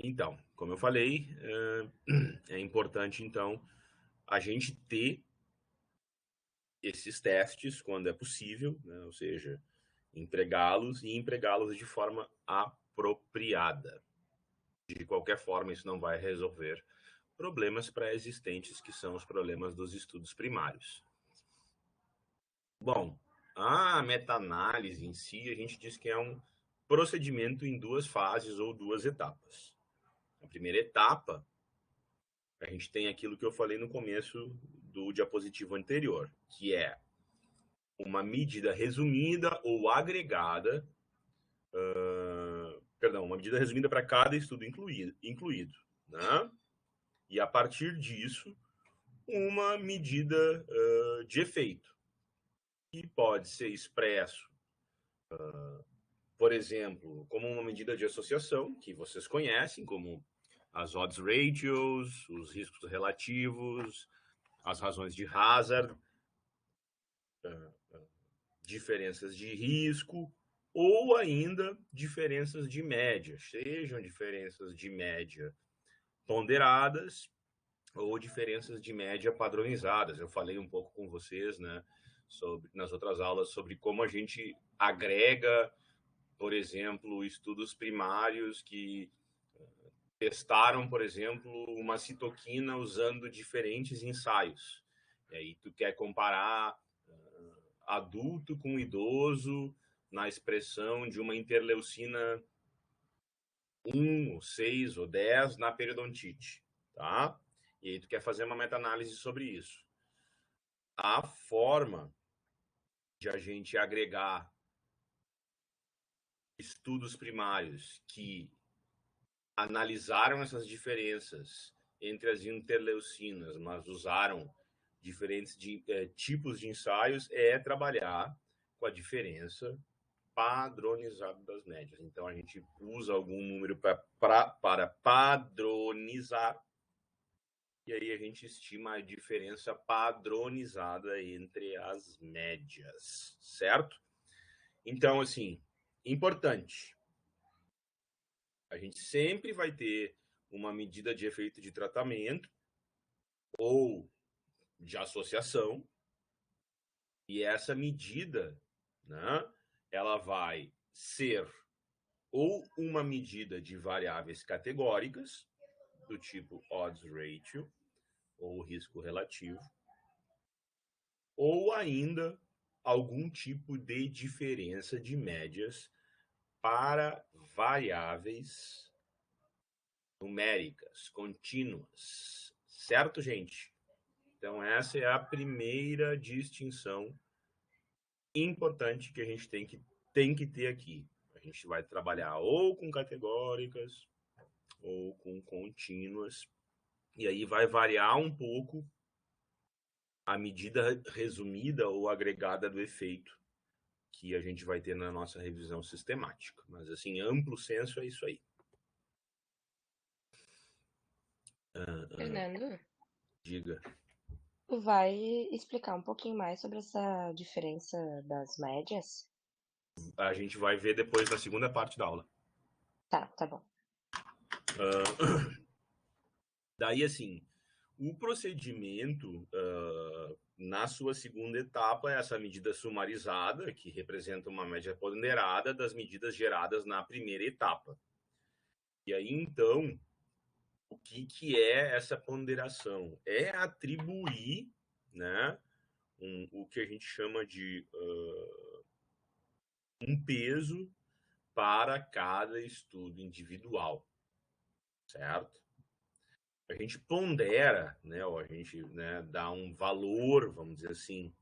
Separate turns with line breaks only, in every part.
Então, como eu falei, é importante, então, a gente ter esses testes quando é possível, né? Ou seja, empregá-los e empregá-los de forma apropriada. De qualquer forma, isso não vai resolver problemas pré-existentes, que são os problemas dos estudos primários. Bom, a meta-análise em si, a gente diz que é um procedimento em duas fases ou duas etapas. A primeira etapa, a gente tem aquilo que eu falei no começo do diapositivo anterior, que é uma medida resumida ou agregada, perdão, uma medida resumida para cada estudo incluído, né? E a partir disso, uma medida de efeito, que pode ser expresso, por exemplo, como uma medida de associação, que vocês conhecem, como as odds ratios, os riscos relativos, as razões de Hazard, diferenças de risco, ou ainda diferenças de média, sejam diferenças de média ponderadas ou diferenças de média padronizadas. Eu falei um pouco com vocês, né, nas outras aulas, sobre como a gente agrega, por exemplo, estudos primários que testaram, por exemplo, uma citoquina usando diferentes ensaios. E aí tu quer comparar adulto com idoso na expressão de uma interleucina 1, ou 6 ou 10 na periodontite, tá? E aí tu quer fazer uma meta-análise sobre isso. A forma de a gente agregar estudos primários que analisaram essas diferenças entre as interleucinas, mas usaram diferentes tipos de ensaios, é trabalhar com a diferença padronizada das médias. Então, a gente usa algum número para padronizar, e aí a gente estima a diferença padronizada entre as médias, certo? Então, assim, importante, a gente sempre vai ter uma medida de efeito de tratamento ou de associação, e essa medida, né, ela vai ser ou uma medida de variáveis categóricas, do tipo odds ratio, ou risco relativo, ou ainda algum tipo de diferença de médias para variáveis numéricas, contínuas. Certo, gente? Então, essa é a primeira distinção importante que a gente tem que ter aqui. A gente vai trabalhar ou com categóricas ou com contínuas, e aí vai variar um pouco a medida resumida ou agregada do efeito que a gente vai ter na nossa revisão sistemática. Mas, assim, amplo senso é isso aí.
Fernando,
Diga.
tu vai explicar um pouquinho mais sobre essa diferença das médias?
A gente vai ver depois na segunda parte da aula.
Tá, tá bom.
Daí, assim, o procedimento, na sua segunda etapa, é essa medida sumarizada, que representa uma média ponderada das medidas geradas na primeira etapa. E aí, então, o que é essa ponderação? É atribuir, né, o que a gente chama de um peso para cada estudo individual, certo? A gente pondera, né, ou a gente, né, dá um valor, vamos dizer assim,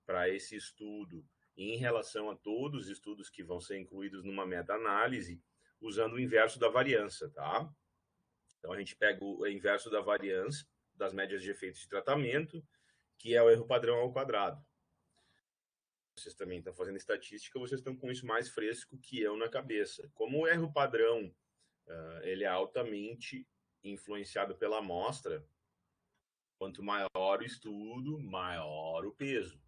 para esse estudo em relação a todos os estudos que vão ser incluídos numa meta-análise, usando o inverso da variância, tá? Então a gente pega o inverso da variância das médias de efeitos de tratamento, que é o erro padrão ao quadrado. Vocês também estão fazendo estatística, vocês estão com isso mais fresco que eu na cabeça. Como o erro padrão ele é altamente influenciado pela amostra, quanto maior o estudo, maior o peso.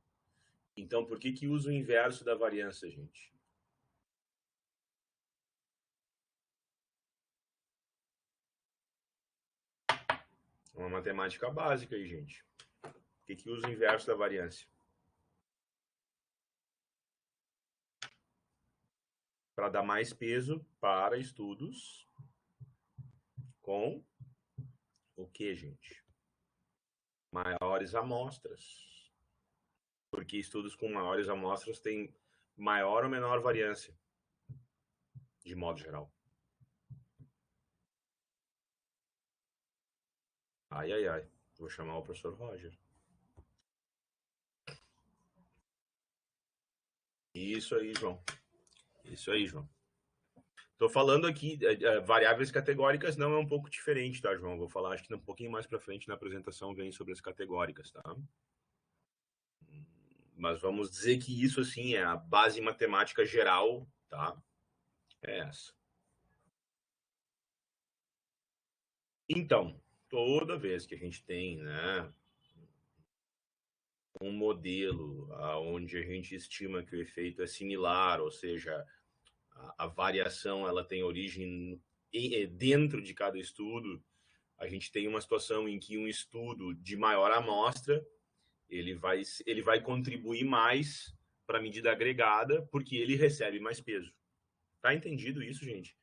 Então, por que usa o inverso da variância, gente? Uma matemática básica aí, gente. O que usa o inverso da variância? Para dar mais peso para estudos com o que, gente? Maiores amostras. Porque estudos com maiores amostras têm maior ou menor variância, de modo geral. Ai, ai, ai. Vou chamar o professor Roger. Isso aí, João. Isso aí, João. Estou falando aqui, variáveis categóricas não é um pouco diferente, tá, João? Vou falar, acho que um pouquinho mais para frente na apresentação vem sobre as categóricas, tá? Mas vamos dizer que isso, assim, é a base matemática geral, tá? É essa. Então, toda vez que a gente tem, né, um modelo onde a gente estima que o efeito é similar, ou seja, a variação ela tem origem dentro de cada estudo, a gente tem uma situação em que um estudo de maior amostra ele vai contribuir mais para a medida agregada porque ele recebe mais peso. Tá entendido isso, gente?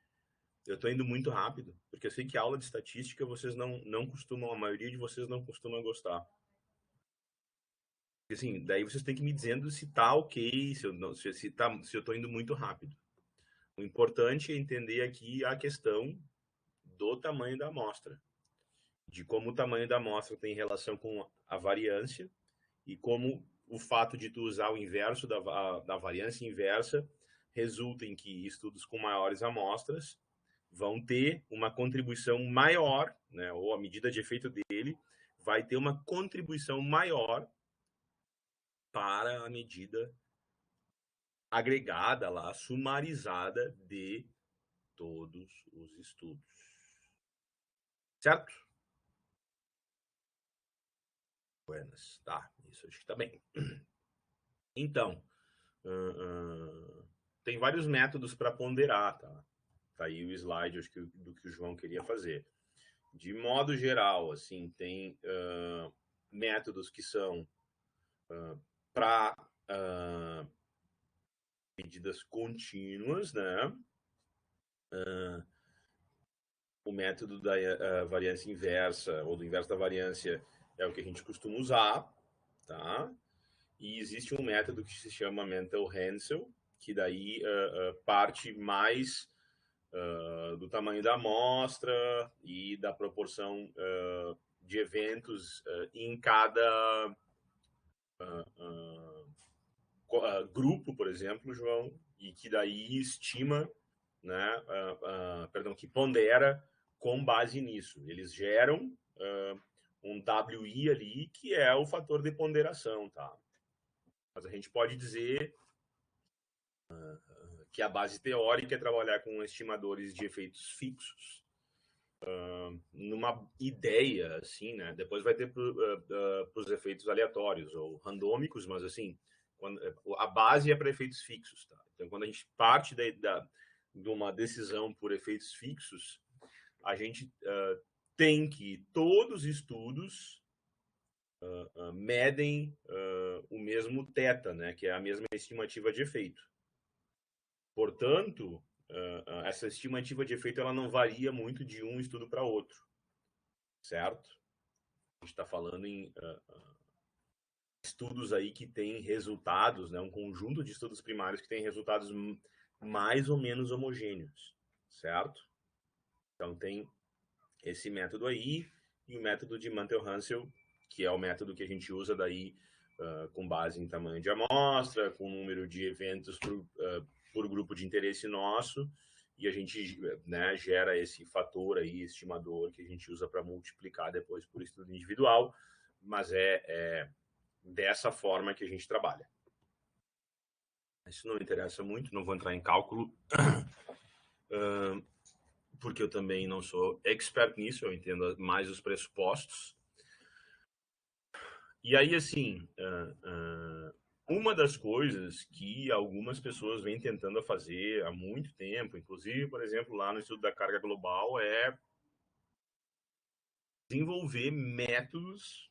Eu estou indo muito rápido, porque eu sei que aula de estatística vocês não costumam, a maioria de vocês não costuma gostar. Assim, daí vocês têm que me dizendo se tá ok, se eu tô indo muito rápido. O importante é entender aqui a questão do tamanho da amostra, de como o tamanho da amostra tem relação com a variância e como o fato de tu usar o inverso da variância inversa resulta em que estudos com maiores amostras vão ter uma contribuição maior, né, ou a medida de efeito dele vai ter uma contribuição maior para a medida agregada lá, sumarizada de todos os estudos. Certo? Buenas. Tá, isso acho que tá bem. Então, tem vários métodos para ponderar, tá? Tá aí o slide acho que, do que o João queria fazer. De modo geral, assim, tem métodos que são para medidas contínuas, né? O método da variância inversa ou do inverso da variância é o que a gente costuma usar, tá? E existe um método que se chama Mental Hansel, que daí parte mais do tamanho da amostra e da proporção de eventos em cada grupo, por exemplo, João, e que daí estima, né, perdão, que pondera com base nisso. Eles geram um WI ali, que é o fator de ponderação, tá? Mas a gente pode dizer que a base teórica é trabalhar com estimadores de efeitos fixos, numa ideia, assim, né? Depois vai ter para os efeitos aleatórios ou randômicos, mas assim, a base é para efeitos fixos, tá? Então, quando a gente parte de uma decisão por efeitos fixos, a gente tem que todos os estudos medem o mesmo θ, né? Que é a mesma estimativa de efeito. Portanto, essa estimativa de efeito ela não varia muito de um estudo para outro, certo? A gente está falando em estudos aí que têm resultados, né? Um conjunto de estudos primários que têm resultados mais ou menos homogêneos, certo? Então tem esse método aí e o método de Mantel-Hansel, que é o método que a gente usa daí com base em tamanho de amostra, com número de eventos por grupo de interesse nosso, e a gente, né, gera esse fator aí, estimador, que a gente usa para multiplicar depois por estudo individual, mas é dessa forma que a gente trabalha. Isso não interessa muito, não vou entrar em cálculo, porque eu também não sou expert nisso, eu entendo mais os pressupostos. E aí, assim, uma das coisas que algumas pessoas vêm tentando fazer há muito tempo, inclusive, por exemplo, lá no estudo da carga global, é desenvolver métodos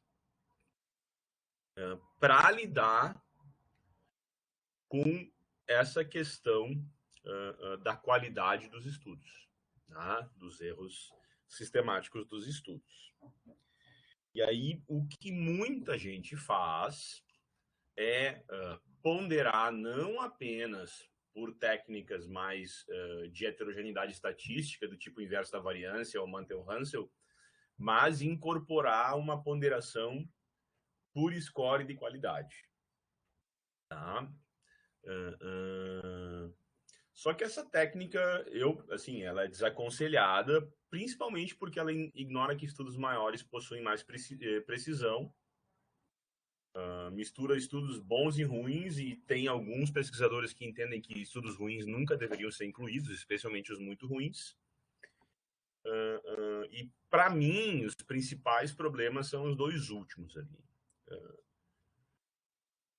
para lidar com essa questão da qualidade dos estudos, tá? Dos erros sistemáticos dos estudos. E aí, o que muita gente faz é ponderar não apenas por técnicas mais de heterogeneidade estatística, do tipo inverso da variância ou Mantel-Hansel, mas incorporar uma ponderação por score de qualidade. Tá? Só que essa técnica, ela é desaconselhada, principalmente porque ela ignora que estudos maiores possuem mais precisão, mistura estudos bons e ruins, e tem alguns pesquisadores que entendem que estudos ruins nunca deveriam ser incluídos, especialmente os muito ruins. E, para mim, os principais problemas são os dois últimos ali.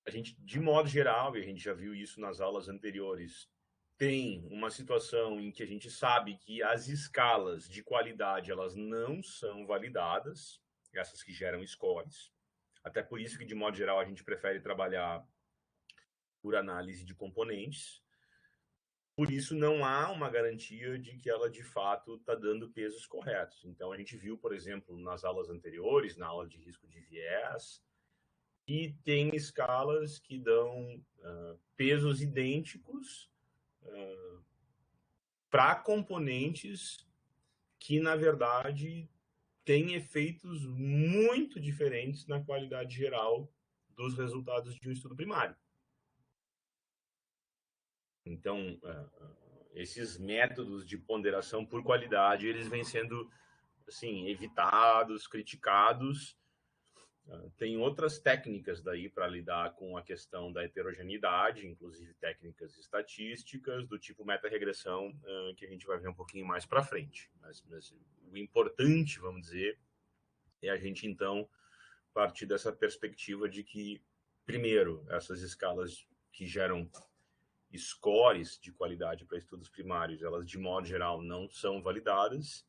A gente, de modo geral, e a gente já viu isso nas aulas anteriores, tem uma situação em que a gente sabe que as escalas de qualidade elas não são validadas, essas que geram scores. Até por isso que, de modo geral, a gente prefere trabalhar por análise de componentes. Por isso, não há uma garantia de que ela, de fato, está dando pesos corretos. Então, a gente viu, por exemplo, nas aulas anteriores, na aula de risco de viés, que tem escalas que dão pesos idênticos para componentes que, na verdade, têm efeitos muito diferentes na qualidade geral dos resultados de um estudo primário. Então, esses métodos de ponderação por qualidade, eles vêm sendo assim, evitados, criticados. Tem outras técnicas daí para lidar com a questão da heterogeneidade, inclusive técnicas estatísticas, do tipo meta-regressão, que a gente vai ver um pouquinho mais para frente. Mas o importante, vamos dizer, é a gente, então, partir dessa perspectiva de que, primeiro, essas escalas que geram scores de qualidade para estudos primários, elas, de modo geral, não são validadas,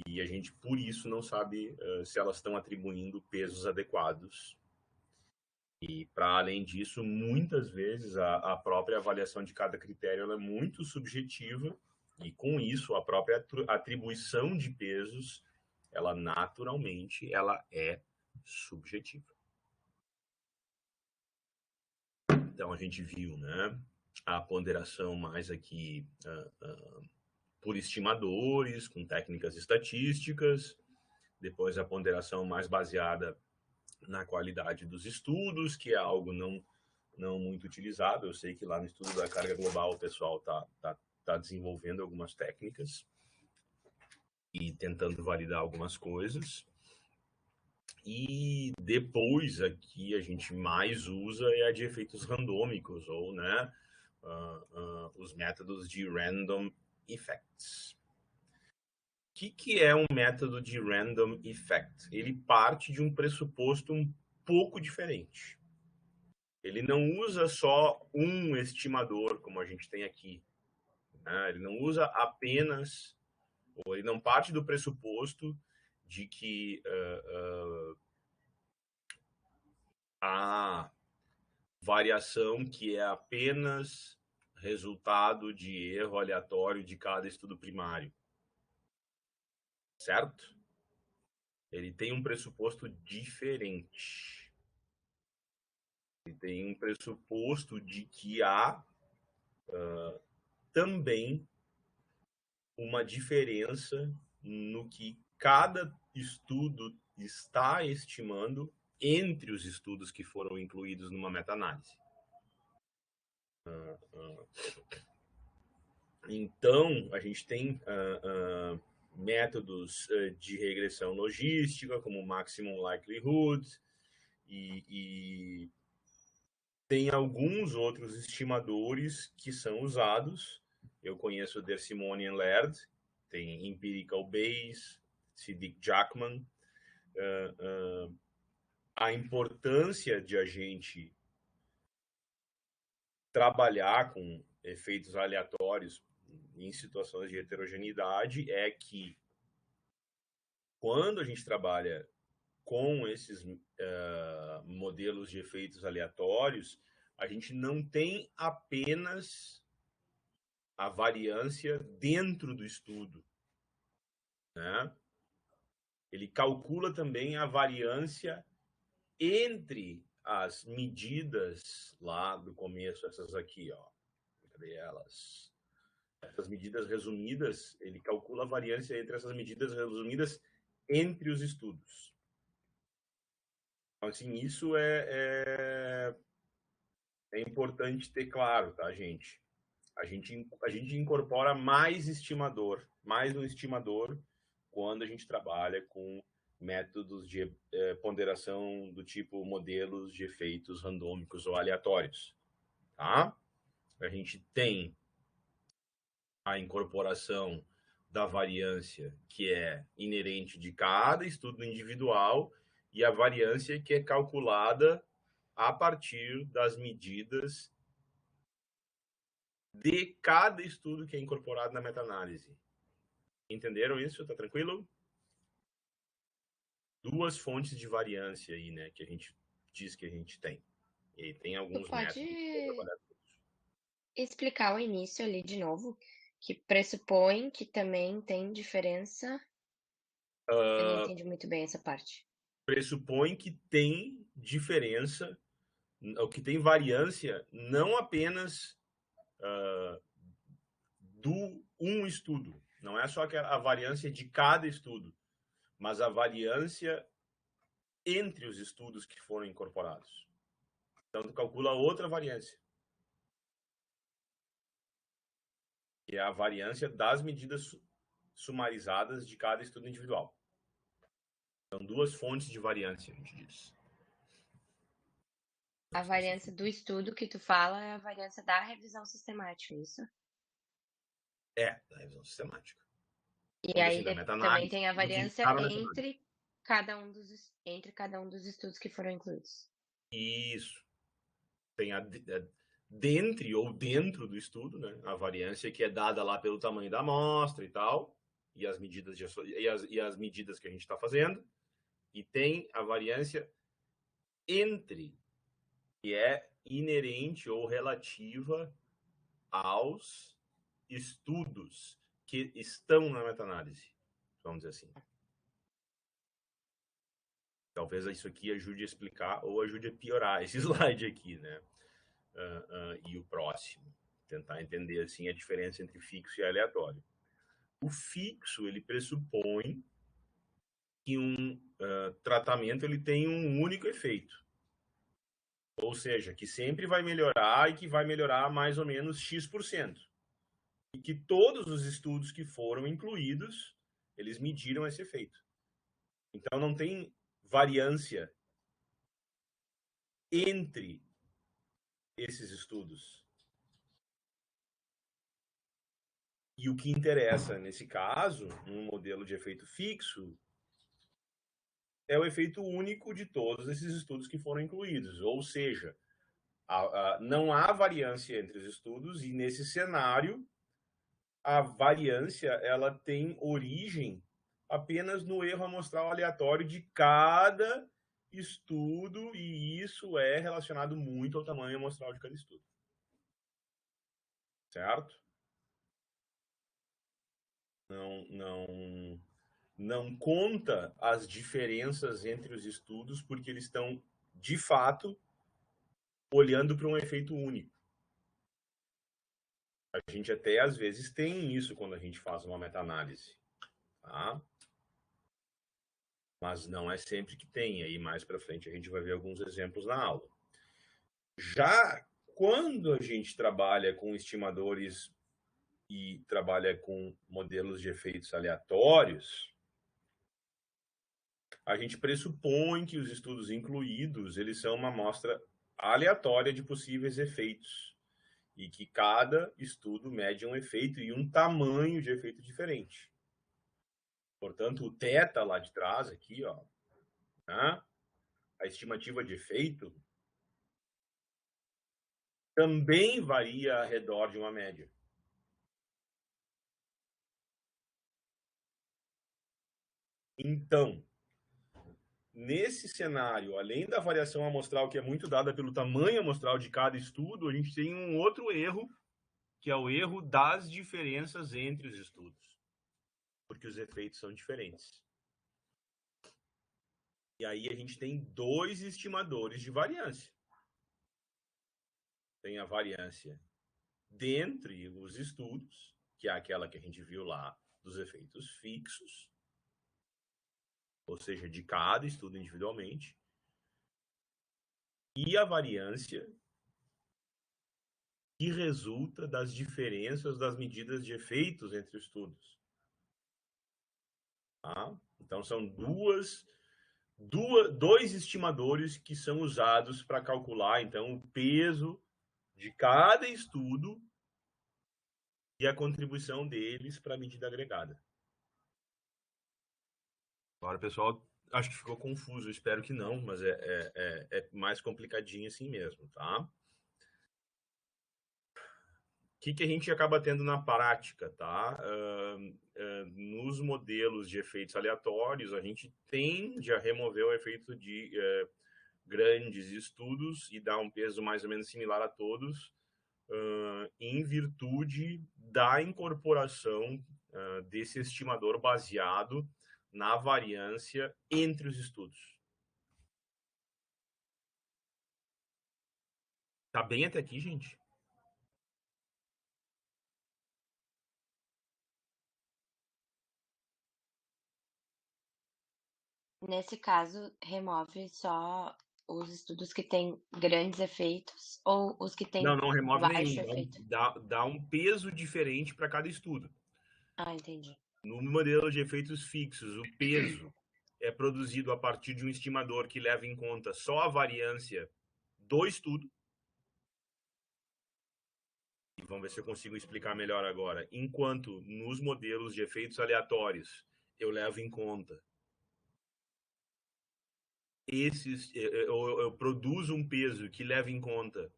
e a gente, por isso, não sabe se elas estão atribuindo pesos adequados. E, para além disso, muitas vezes a própria avaliação de cada critério ela é muito subjetiva, e, com isso, a própria atribuição de pesos, ela naturalmente ela é subjetiva. Então, a gente viu, né, a ponderação mais aqui por estimadores, com técnicas estatísticas, depois a ponderação mais baseada na qualidade dos estudos, que é algo não muito utilizado. Eu sei que lá no estudo da carga global o pessoal tá desenvolvendo algumas técnicas e tentando validar algumas coisas. E depois aqui a gente mais usa é a de efeitos randômicos, ou né, os métodos de random effects. O que é um método de random effect? Ele parte de um pressuposto um pouco diferente. Ele não usa só um estimador, como a gente tem aqui. Né? Ele não usa apenas, ou ele não parte do pressuposto de que a variação que é apenas resultado de erro aleatório de cada estudo primário. Certo? Ele tem um pressuposto diferente. Ele tem um pressuposto de que há também uma diferença no que cada estudo está estimando entre os estudos que foram incluídos numa meta-análise. Então, a gente tem métodos de regressão logística, como Maximum Likelihood, e tem alguns outros estimadores que são usados. Eu conheço o Dersimonian Laird, tem Empirical Bayes, Siddick-Jackman. A importância de a gente trabalhar com efeitos aleatórios em situações de heterogeneidade é que quando a gente trabalha com esses modelos de efeitos aleatórios, a gente não tem apenas a variância dentro do estudo, né? Ele calcula também a variância entre as medidas lá do começo, essas aqui, ó. Cadê elas? Essas medidas resumidas, ele calcula a variância entre essas medidas resumidas entre os estudos. Então, assim, isso é importante ter claro, tá, gente? A gente incorpora mais um estimador, quando a gente trabalha com métodos de ponderação do tipo modelos de efeitos randômicos ou aleatórios, tá? A gente tem a incorporação da variância que é inerente de cada estudo individual e a variância que é calculada a partir das medidas de cada estudo que é incorporado na meta-análise. Entenderam isso? Tá tranquilo? Duas fontes de variância aí, né, que a gente diz que a gente tem. E aí tem
Tu
alguns
pode
métodos para trabalhar com isso.
explicar o início ali de novo, que pressupõe que também tem diferença? Eu não entendi muito bem essa parte.
Pressupõe que tem diferença, ou que tem variância, não apenas do um estudo. Não é só a variância de cada estudo, mas a variância entre os estudos que foram incorporados. Então, tu calcula outra variância, que é a variância das medidas sumarizadas de cada estudo individual. São duas fontes de variância, a gente diz.
A variância do estudo que tu fala é a variância da revisão sistemática, isso?
Da revisão sistemática.
E
Porque,
aí
assim, da
também
meta-análise,
tem a
de
variância
cada meta-análise.
entre cada um dos estudos que foram incluídos.
Isso. Tem dentre ou dentro do estudo, né? A variância que é dada lá pelo tamanho da amostra e tal, e as medidas, e as medidas que a gente está fazendo. E tem a variância entre, que é inerente ou relativa aos estudos que estão na meta-análise, vamos dizer assim. Talvez isso aqui ajude a explicar ou ajude a piorar esse slide aqui, né? E o próximo. Tentar entender, assim, a diferença entre fixo e aleatório. O fixo, ele pressupõe que um tratamento ele tem um único efeito. Ou seja, que sempre vai melhorar e que vai melhorar mais ou menos X%. E que todos os estudos que foram incluídos, eles mediram esse efeito. Então, não tem variância entre esses estudos. E o que interessa nesse caso, num modelo de efeito fixo, é o efeito único de todos esses estudos que foram incluídos. Ou seja, não há variância entre os estudos e nesse cenário a variância ela tem origem apenas no erro amostral aleatório de cada estudo e isso é relacionado muito ao tamanho amostral de cada estudo. Certo? Não conta as diferenças entre os estudos porque eles estão, de fato, olhando para um efeito único. A gente até, às vezes, tem isso quando a gente faz uma meta-análise. Tá? Mas não é sempre que tem. Aí, mais para frente, a gente vai ver alguns exemplos na aula. Já quando a gente trabalha com estimadores e trabalha com modelos de efeitos aleatórios, a gente pressupõe que os estudos incluídos, eles são uma amostra aleatória de possíveis efeitos e que cada estudo mede um efeito e um tamanho de efeito diferente. Portanto, o θ lá de trás, aqui, ó, né? A estimativa de efeito também varia ao redor de uma média. Então, nesse cenário, além da variação amostral, que é muito dada pelo tamanho amostral de cada estudo, a gente tem um outro erro, que é o erro das diferenças entre os estudos, porque os efeitos são diferentes. E aí a gente tem dois estimadores de variância. Tem a variância dentre os estudos, que é aquela que a gente viu lá dos efeitos fixos, ou seja, de cada estudo individualmente, e a variância que resulta das diferenças das medidas de efeitos entre os estudos. Tá? Então, são dois estimadores que são usados para calcular, então, o peso de cada estudo e a contribuição deles para a medida agregada. Agora, pessoal, acho que ficou confuso, espero que não, mas é mais complicadinho assim mesmo, tá? O que a gente acaba tendo na prática, tá? Nos modelos de efeitos aleatórios, a gente tende a remover o efeito de grandes estudos e dar um peso mais ou menos similar a todos, em virtude da incorporação desse estimador baseado na variância entre os estudos. Tá bem até aqui, gente?
Nesse caso, remove só os estudos que têm grandes efeitos ou os que têm
Não remove
baixo
nenhum.
efeito?
Dá um peso diferente para cada estudo.
Ah, entendi.
No modelo de efeitos fixos, o peso é produzido a partir de um estimador que leva em conta só a variância do estudo. E vamos ver se eu consigo explicar melhor agora. Enquanto nos modelos de efeitos aleatórios eu levo em conta eu produzo um peso que leva em conta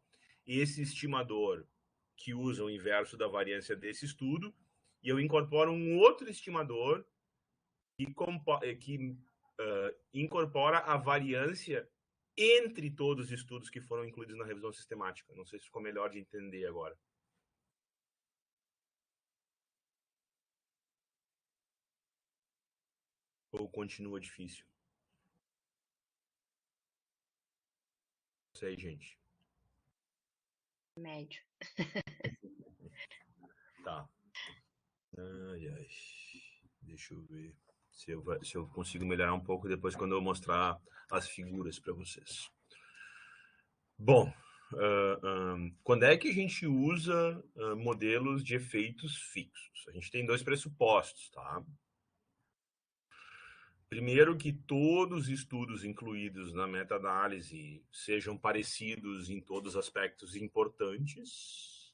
esse estimador que usa o inverso da variância desse estudo, e eu incorporo um outro estimador que incorpora a variância entre todos os estudos que foram incluídos na revisão sistemática. Não sei se ficou melhor de entender agora. Ou continua difícil? Não sei, gente.
Médio.
Tá. Ai, ai. Deixa eu ver se eu consigo melhorar um pouco depois quando eu mostrar as figuras para vocês. Bom, quando é que a gente usa modelos de efeitos fixos? A gente tem dois pressupostos, tá? Primeiro, que todos os estudos incluídos na meta-análise sejam parecidos em todos os aspectos importantes.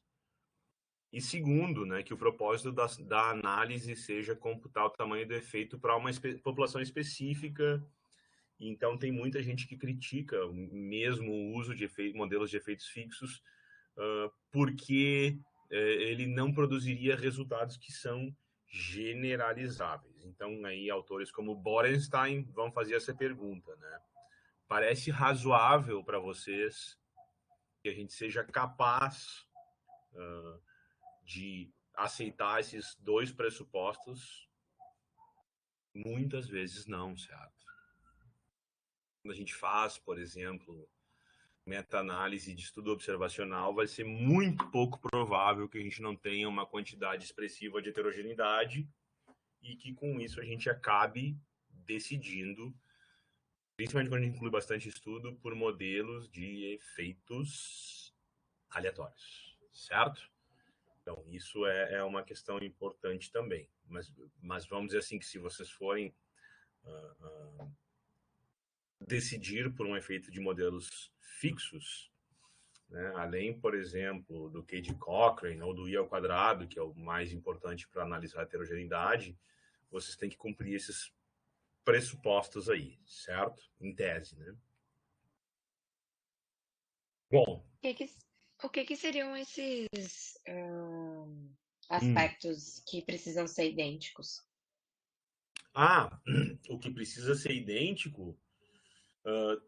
E segundo, né, que o propósito da análise seja computar o tamanho do efeito para uma população específica. Então, tem muita gente que critica mesmo o uso de modelos de efeitos fixos, porque ele não produziria resultados que são generalizáveis. Então, aí, autores como Borenstein vão fazer essa pergunta, né? Parece razoável para vocês que a gente seja capaz de aceitar esses dois pressupostos? Muitas vezes não, certo? Quando a gente faz, por exemplo, meta-análise de estudo observacional, vai ser muito pouco provável que a gente não tenha uma quantidade expressiva de heterogeneidade e que com isso a gente acabe decidindo, principalmente quando a gente inclui bastante estudo, por modelos de efeitos aleatórios, certo? Então, isso é uma questão importante também. Mas vamos dizer assim, que se vocês forem decidir por um efeito de modelos fixos, né, além, por exemplo, do Cade Cochrane ou do I ao quadrado, que é o mais importante para analisar a heterogeneidade, vocês têm que cumprir esses pressupostos aí, certo? Em tese, né? Bom.
O que seriam esses aspectos que precisam ser idênticos?
O que precisa ser idêntico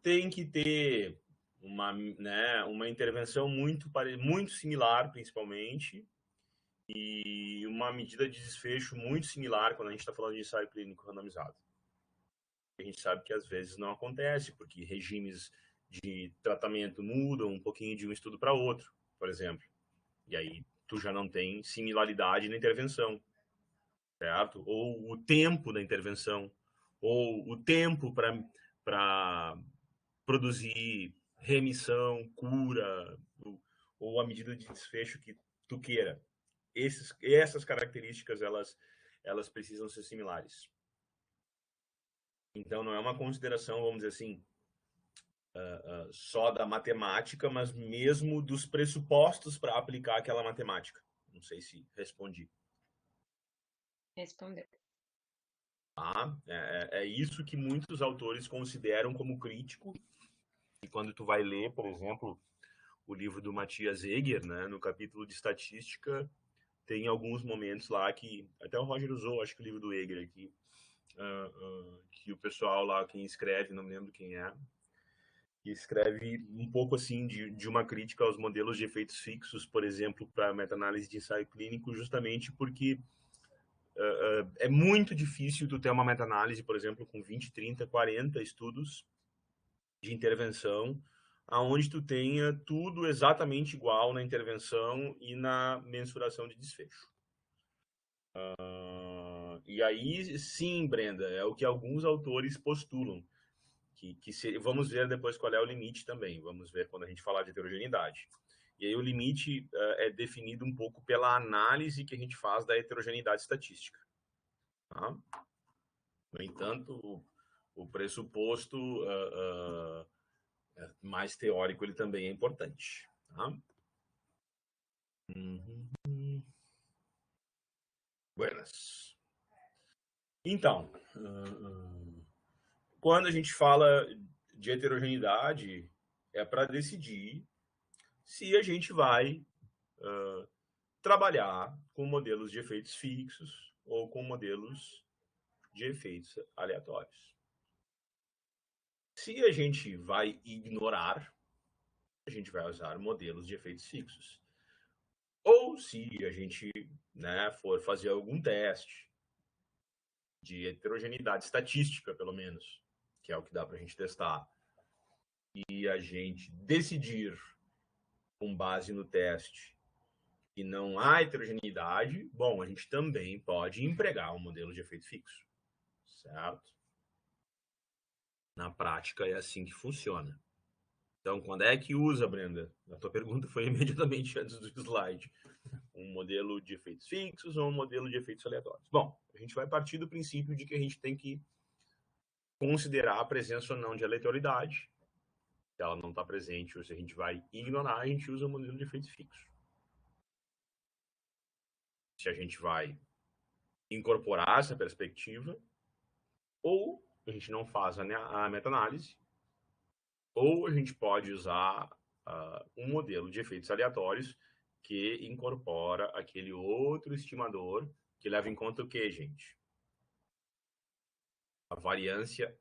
tem que ter uma intervenção muito similar, principalmente, e uma medida de desfecho muito similar quando a gente está falando de ensaio clínico randomizado. A gente sabe que às vezes não acontece, porque regimes de tratamento mudam um pouquinho de um estudo para outro, por exemplo. E aí tu já não tem similaridade na intervenção, certo? Ou o tempo da intervenção, ou o tempo para produzir remissão, cura, ou a medida de desfecho que tu queira. Essas características, elas precisam ser similares. Então, não é uma consideração, vamos dizer assim, só da matemática, mas mesmo dos pressupostos para aplicar aquela matemática. Não sei se respondi.
Respondeu.
Tá? É isso que muitos autores consideram como crítico. E quando tu vai ler, por exemplo, o livro do Matthias Eger, né, no capítulo de estatística, tem alguns momentos lá que até o Roger usou, acho que o livro do Eger aqui, que o pessoal lá, quem escreve, não me lembro quem é, que escreve um pouco assim de uma crítica aos modelos de efeitos fixos, por exemplo, para meta-análise de ensaio clínico, justamente porque é muito difícil tu ter uma meta-análise, por exemplo, com 20, 30, 40 estudos de intervenção, aonde tu tenha tudo exatamente igual na intervenção e na mensuração de desfecho. E aí, sim, Brenda, é o que alguns autores postulam. Vamos ver depois qual é o limite também. Vamos ver quando a gente falar de heterogeneidade. E aí o limite é definido um pouco pela análise que a gente faz da heterogeneidade estatística. Tá? No entanto, o pressuposto mais teórico ele também é importante. Tá? Buenas. Então, quando a gente fala de heterogeneidade, é para decidir se a gente vai trabalhar com modelos de efeitos fixos ou com modelos de efeitos aleatórios. Se a gente vai ignorar, a gente vai usar modelos de efeitos fixos. Ou se a gente for fazer algum teste de heterogeneidade estatística, pelo menos, que é o que dá para a gente testar, e a gente decidir, com base no teste, que não há heterogeneidade, bom, a gente também pode empregar um modelo de efeito fixo, certo? Na prática é assim que funciona. Então, quando é que usa, Brenda? A tua pergunta foi imediatamente antes do slide. Um modelo de efeitos fixos ou um modelo de efeitos aleatórios? Bom, a gente vai partir do princípio de que a gente tem que considerar a presença ou não de aleatoriedade. Se ela não está presente ou se a gente vai ignorar, a gente usa o modelo de efeitos fixos. Se a gente vai incorporar essa perspectiva, ou a gente não faz a meta-análise, ou a gente pode usar um modelo de efeitos aleatórios que incorpora aquele outro estimador que leva em conta o que, gente? A variância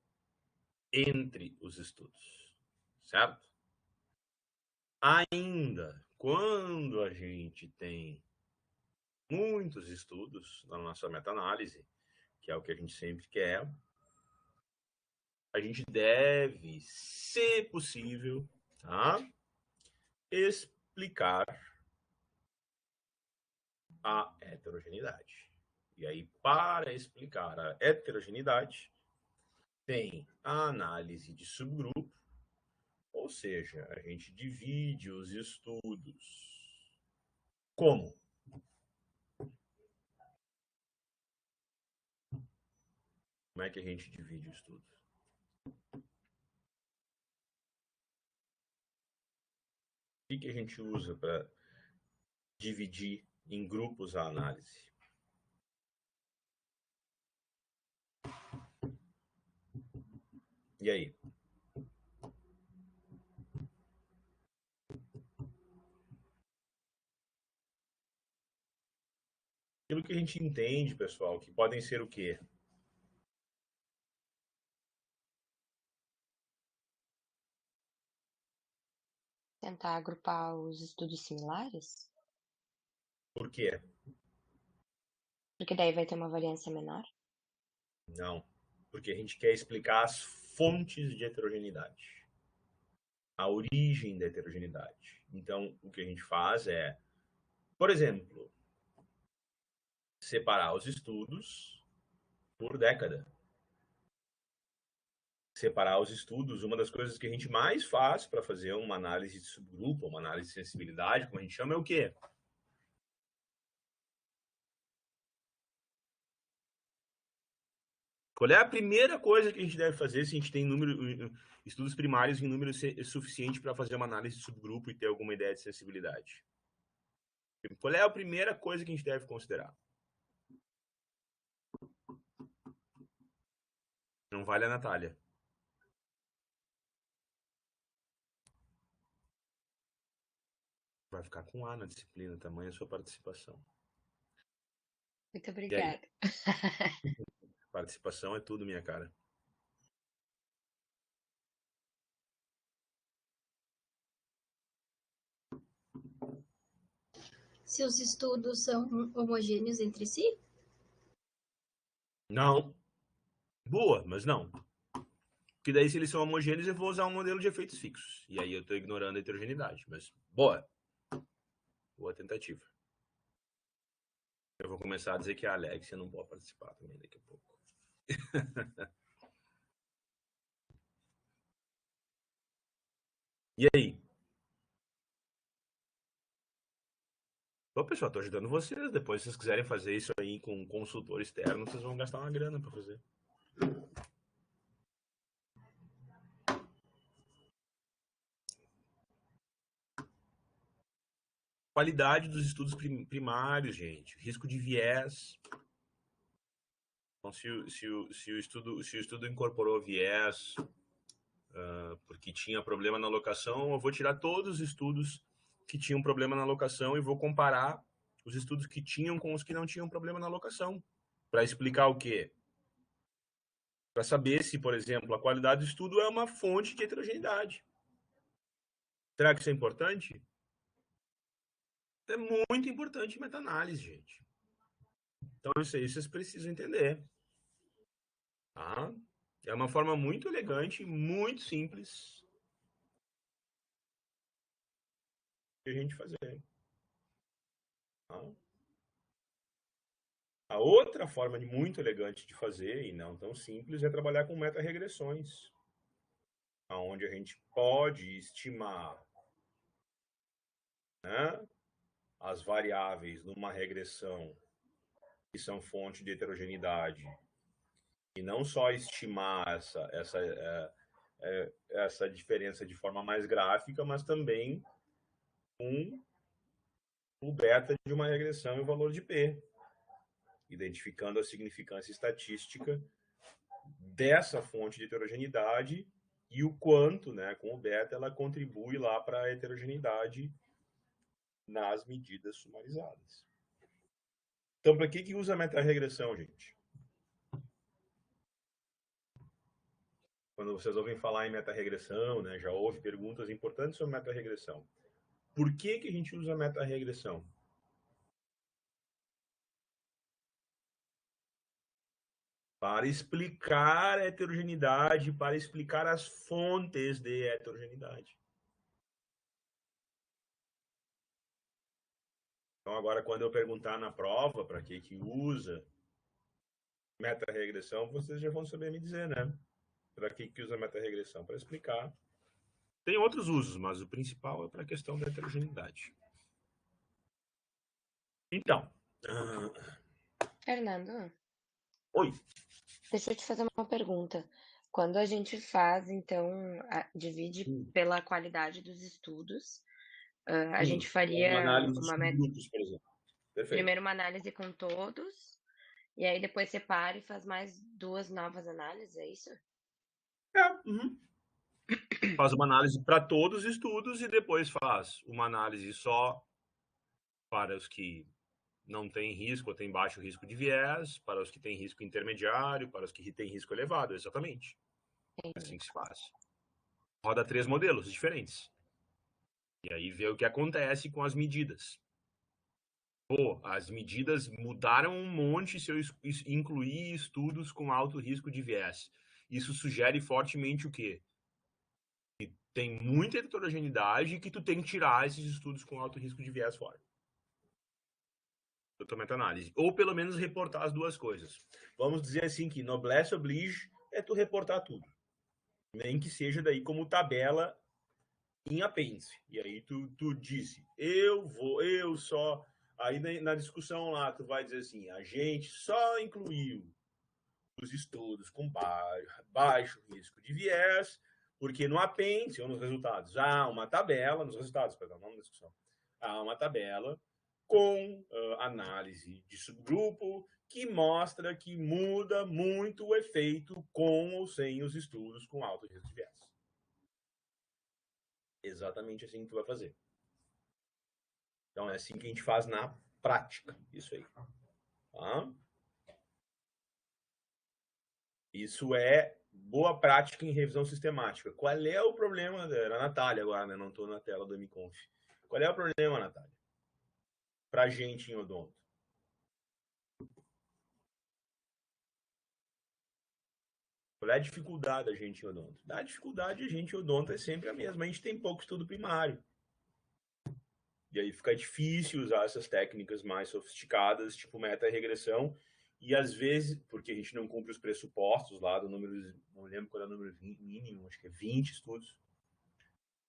entre os estudos, certo? Ainda, quando a gente tem muitos estudos na nossa meta-análise, que é o que a gente sempre quer, a gente deve, se possível, tá? Explicar a heterogeneidade. E aí, para explicar a heterogeneidade, tem a análise de subgrupo, ou seja, a gente divide os estudos. Como? Como é que a gente divide o estudo? O que a gente usa para dividir em grupos a análise? E aí? Aquilo que a gente entende, pessoal, que podem ser o quê?
tentar agrupar os estudos similares?
Por quê?
Porque daí vai ter uma variância menor?
Não, porque a gente quer explicar as fontes de heterogeneidade, a origem da heterogeneidade. Então, o que a gente faz é, por exemplo, separar os estudos por década. Separar os estudos, uma das coisas que a gente mais faz para fazer uma análise de subgrupo, uma análise de sensibilidade, como a gente chama, é o quê? Qual é a primeira coisa que a gente deve fazer se a gente tem estudos primários em número suficiente para fazer uma análise de subgrupo e ter alguma ideia de sensibilidade? Qual é a primeira coisa que a gente deve considerar? Não vale a Natália. Vai ficar com A na disciplina, tamanho a sua participação.
Muito obrigada.
Participação é tudo, minha cara.
Seus estudos são homogêneos entre si?
Não. Boa, mas não. Porque daí, se eles são homogêneos, eu vou usar um modelo de efeitos fixos. E aí eu estou ignorando a heterogeneidade. Mas boa. Boa tentativa. Eu vou começar a dizer que a Alexia não pode participar também daqui a pouco. E aí? Ô, pessoal, tô ajudando vocês. Depois, se vocês quiserem fazer isso aí com um consultor externo, vocês vão gastar uma grana para fazer. Qualidade dos estudos primários, gente. Risco de viés. Então, se o estudo incorporou viés porque tinha problema na alocação, eu vou tirar todos os estudos que tinham problema na alocação e vou comparar os estudos que tinham com os que não tinham problema na alocação. Para explicar o quê? Para saber se, por exemplo, a qualidade do estudo é uma fonte de heterogeneidade. Será que isso é importante? É muito importante meta-análise, gente. Então, isso aí vocês precisam entender. Tá? É uma forma muito elegante, muito simples de a gente fazer. Tá? A outra forma muito elegante de fazer, e não tão simples, é trabalhar com meta-regressões, onde a gente pode estimar, né, as variáveis numa regressão que são fonte de heterogeneidade, e não só estimar essa diferença de forma mais gráfica, mas também com o beta de uma regressão e o valor de P, identificando a significância estatística dessa fonte de heterogeneidade e o quanto, né, com o beta, ela contribui lá para a heterogeneidade nas medidas sumarizadas. Então, para que usa a meta-regressão, gente? Quando vocês ouvem falar em meta-regressão, né, já houve perguntas importantes sobre meta-regressão. Por que a gente usa a meta-regressão? Para explicar a heterogeneidade, para explicar as fontes de heterogeneidade. Então, agora, quando eu perguntar na prova para que usa meta-regressão, vocês já vão saber me dizer, né? Para que usa meta-regressão? Para explicar. Tem outros usos, mas o principal é para a questão da heterogeneidade. Então.
Fernando,
Oi.
deixa eu te fazer uma pergunta. Quando a gente faz, então, divide pela qualidade dos estudos, a gente faria
uma análise de grupos, por exemplo. Perfeito.
Primeiro uma análise com todos, e aí depois separa e faz mais 2 novas análises, é isso?
Uhum. Faz uma análise para todos os estudos e depois faz uma análise só para os que não têm risco ou têm baixo risco de viés, para os que têm risco intermediário, para os que têm risco elevado, exatamente. É assim que se faz. Roda 3 modelos diferentes. E aí vê o que acontece com as medidas. Pô, as medidas mudaram um monte se eu incluir estudos com alto risco de viés. Isso sugere fortemente o quê? Que tem muita heterogeneidade e que tu tem que tirar esses estudos com alto risco de viés fora. Da tua meta-análise. Ou pelo menos reportar as duas coisas. Vamos dizer assim que noblesse oblige é tu reportar tudo. Nem que seja daí como tabela em apêndice. E aí tu disse, eu só... Aí na discussão lá, tu vai dizer assim, a gente só incluiu os estudos com baixo risco de viés, porque no apêndice ou nos resultados há uma tabela, nos resultados, perdão, não na discussão, há uma tabela com análise de subgrupo que mostra que muda muito o efeito com ou sem os estudos com alto risco de viés. Exatamente assim que tu vai fazer. Então é assim que a gente faz na prática, isso aí. Tá? Isso é boa prática em revisão sistemática. Qual é o problema? Era a Natália agora, né? Não estou na tela do MConf. Qual é o problema, Natália? Pra gente em odonto. Qual é a dificuldade da gente em odonto? A dificuldade da gente em odonto é sempre a mesma. A gente tem pouco estudo primário. E aí fica difícil usar essas técnicas mais sofisticadas, tipo meta-regressão, e às vezes, porque a gente não cumpre os pressupostos lá do número, não lembro qual é o número mínimo, acho que é 20 estudos,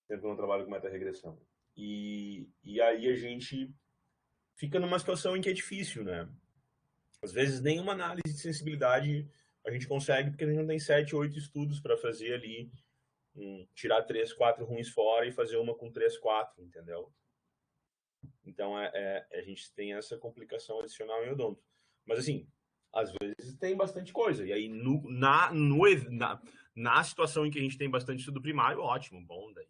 sempre que eu não trabalho com meta-regressão. E aí a gente fica numa situação em que é difícil, né? Às vezes nenhuma análise de sensibilidade a gente consegue, porque a gente não tem 7, 8 estudos para fazer ali, tirar 3, 4 ruins fora e fazer uma com 3, 4, entendeu? Então, a gente tem essa complicação adicional em odonto. Mas, assim, às vezes tem bastante coisa. E aí, na situação em que a gente tem bastante estudo primário, ótimo, bom, daí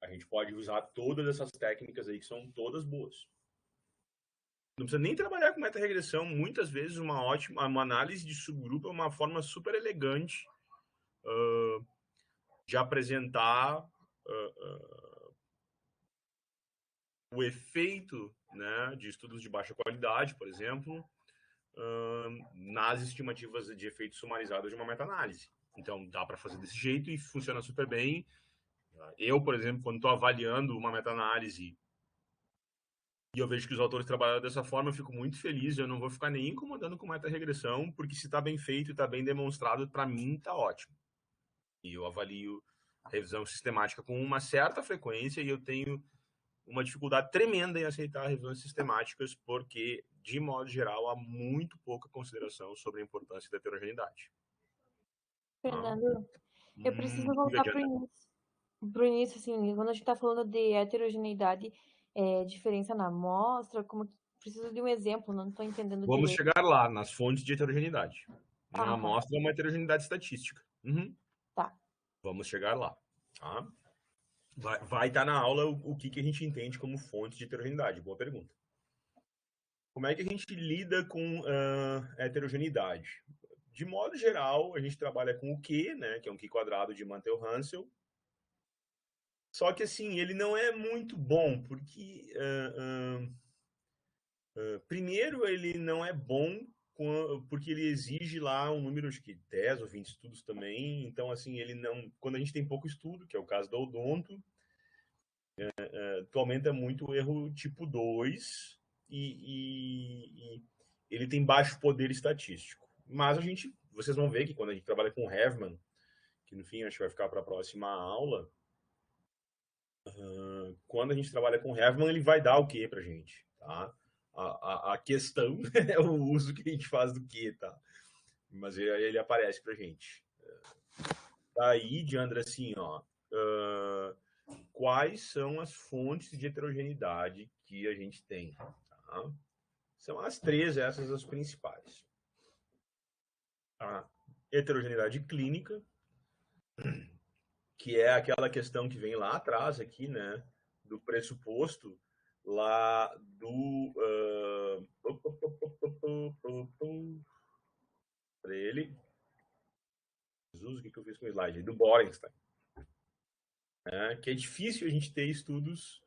a gente pode usar todas essas técnicas aí, que são todas boas. Não precisa nem trabalhar com meta-regressão. Muitas vezes, uma análise de subgrupo é uma forma super elegante de apresentar o efeito, né, de estudos de baixa qualidade, por exemplo, nas estimativas de efeito sumarizado de uma meta-análise. Então, dá para fazer desse jeito e funciona super bem. Eu, por exemplo, quando estou avaliando uma meta-análise e eu vejo que os autores trabalharam dessa forma, eu fico muito feliz. Eu não vou ficar nem incomodando com meta-regressão, porque se está bem feito e está bem demonstrado, para mim está ótimo. E eu avalio revisão sistemática com uma certa frequência e eu tenho uma dificuldade tremenda em aceitar revisões sistemáticas, porque, de modo geral, há muito pouca consideração sobre a importância da heterogeneidade.
Fernando, eu preciso voltar para o início, assim, quando a gente está falando de heterogeneidade, diferença na amostra, preciso de um exemplo, não estou entendendo
Vamos
direito.
chegar lá, nas fontes de heterogeneidade. Na amostra é uma heterogeneidade estatística.
Tá.
Vamos chegar lá. Tá? Vai estar na aula o que a gente entende como fonte de heterogeneidade. Boa pergunta. Como é que a gente lida com heterogeneidade? De modo geral, a gente trabalha com o Q, né, que é um Q quadrado de Mantel-Hansel. Só que, assim, ele não é muito bom, porque, primeiro, ele não é bom porque ele exige lá um número, acho que 10 ou 20 estudos também. Então, assim, ele não... Quando a gente tem pouco estudo, que é o caso do odonto, tu aumenta muito o erro tipo 2 e ele tem baixo poder estatístico. Mas vocês vão ver que quando a gente trabalha com Hevman, que no fim acho que vai ficar para a próxima aula, quando a gente trabalha com Hevman, ele vai dar o que para a gente, tá? A questão é o uso que a gente faz do que, tá? Mas ele aparece para a gente. Daí, Diandra, assim, ó, quais são as fontes de heterogeneidade que a gente tem? Tá? São as três, essas as principais. A heterogeneidade clínica, que é aquela questão que vem lá atrás aqui, né, do pressuposto lá do para ele, Jesus, o que eu fiz com o slide? Do Borenstein. né? Que é difícil a gente ter estudos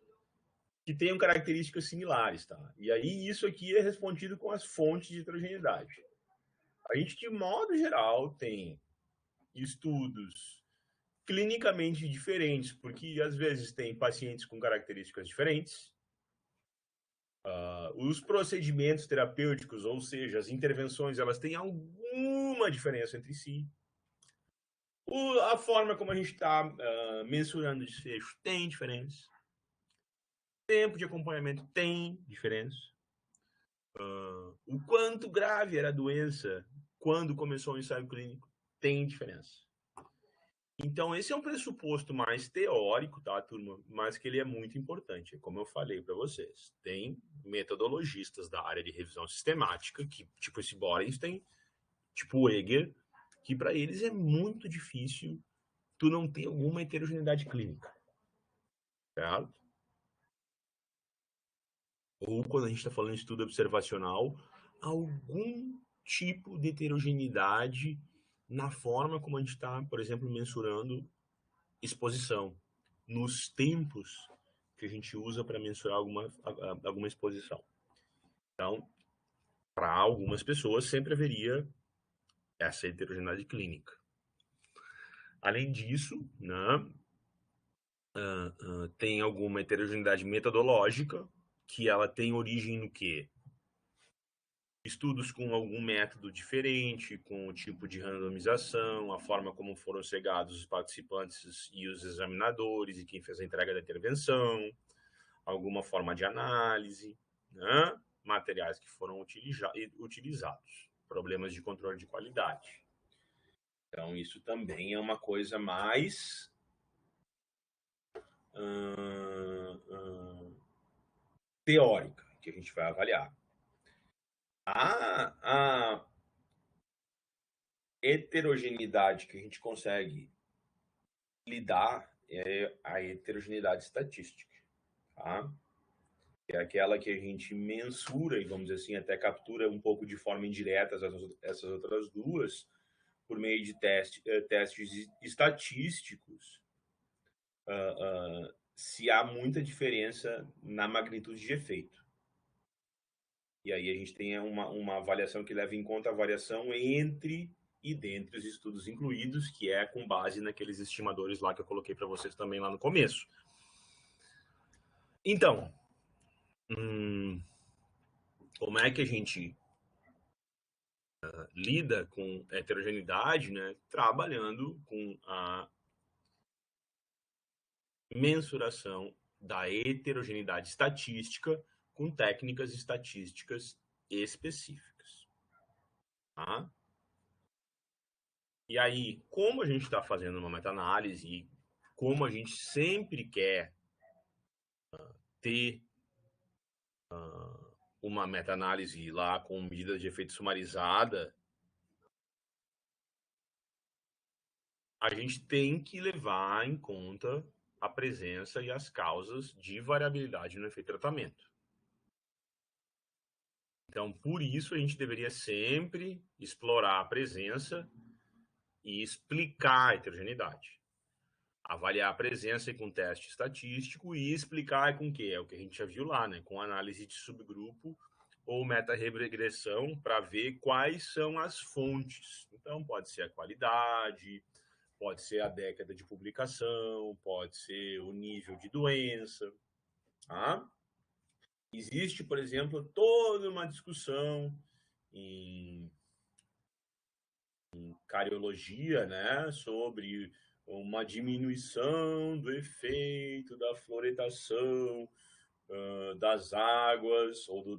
que tenham características similares, tá? E aí isso aqui é respondido com as fontes de heterogeneidade. A gente, de modo geral, tem estudos clinicamente diferentes, porque às vezes tem pacientes com características diferentes. Os procedimentos terapêuticos, ou seja, as intervenções, elas têm alguma diferença entre si. A forma como a gente está mensurando o desfecho tem diferença. O tempo de acompanhamento tem diferença. O quanto grave era a doença quando começou o ensaio clínico tem diferença. Então, esse é um pressuposto mais teórico, tá, turma? Mas que ele é muito importante, como eu falei para vocês. Tem metodologistas da área de revisão sistemática, que, tipo esse Borenstein, tipo o Eger, que para eles é muito difícil tu não ter alguma heterogeneidade clínica. Certo? Ou quando a gente está falando de estudo observacional, algum tipo de heterogeneidade na forma como a gente está, por exemplo, mensurando exposição, nos tempos que a gente usa para mensurar alguma exposição. Então, para algumas pessoas, sempre haveria essa heterogeneidade clínica. Além disso, né, tem alguma heterogeneidade metodológica, que ela tem origem no quê? Estudos com algum método diferente, com o tipo de randomização, a forma como foram cegados os participantes e os examinadores e quem fez a entrega da intervenção, alguma forma de análise, né? Materiais que foram utilizados, problemas de controle de qualidade. Então, isso também é uma coisa mais teórica que a gente vai avaliar. A heterogeneidade que a gente consegue lidar é a heterogeneidade estatística, tá? É aquela que a gente mensura e, vamos dizer assim, até captura um pouco de forma indireta essas outras duas, por meio de testes estatísticos, se há muita diferença na magnitude de efeito. E aí a gente tem uma avaliação que leva em conta a variação entre e dentre os estudos incluídos, que é com base naqueles estimadores lá que eu coloquei para vocês também lá no começo. Então, como é que a gente lida com heterogeneidade, né? Trabalhando com a mensuração da heterogeneidade estatística com técnicas estatísticas específicas. Tá? E aí, como a gente está fazendo uma meta-análise e como a gente sempre quer ter uma meta-análise lá com medida de efeito sumarizada, a gente tem que levar em conta a presença e as causas de variabilidade no efeito tratamento. Então, por isso, a gente deveria sempre explorar a presença e explicar a heterogeneidade. Avaliar a presença com teste estatístico e explicar com o quê? É o que a gente já viu lá, né? Com análise de subgrupo ou meta-regressão para ver quais são as fontes. Então, pode ser a qualidade, pode ser a década de publicação, pode ser o nível de doença. Tá? Existe, por exemplo, toda uma discussão em cariologia, né, sobre uma diminuição do efeito da fluoretação das águas ou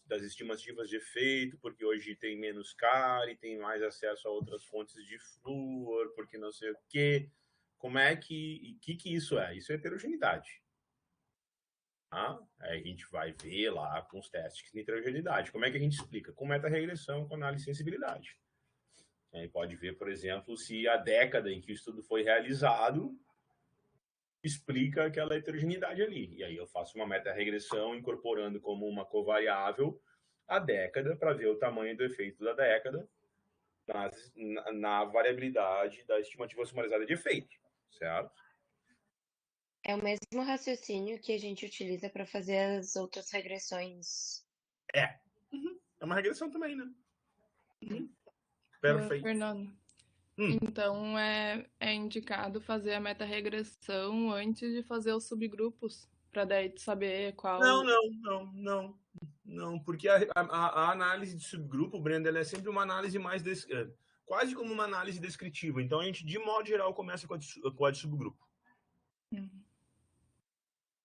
das estimativas de efeito, porque hoje tem menos cárie, tem mais acesso a outras fontes de flúor, porque não sei o quê. Como é que isso é? Isso é heterogeneidade. Tá? Aí a gente vai ver lá com os testes de heterogeneidade. Como é que a gente explica? Com meta-regressão, com análise de sensibilidade. Aí pode ver, por exemplo, se a década em que o estudo foi realizado explica aquela heterogeneidade ali. E aí eu faço uma meta-regressão incorporando como uma covariável a década para ver o tamanho do efeito da década na variabilidade da estimativa sumarizada de efeito, certo?
É o mesmo raciocínio que a gente utiliza para fazer as outras regressões.
É. É uma regressão também, né? Perfeito.
Fernando, então é indicado fazer a meta-regressão antes de fazer os subgrupos, para daí tu saber qual...
Não, porque a análise de subgrupo, Brenda, ela é sempre uma análise mais... quase como uma análise descritiva. Então, a gente, de modo geral, começa com a de subgrupo.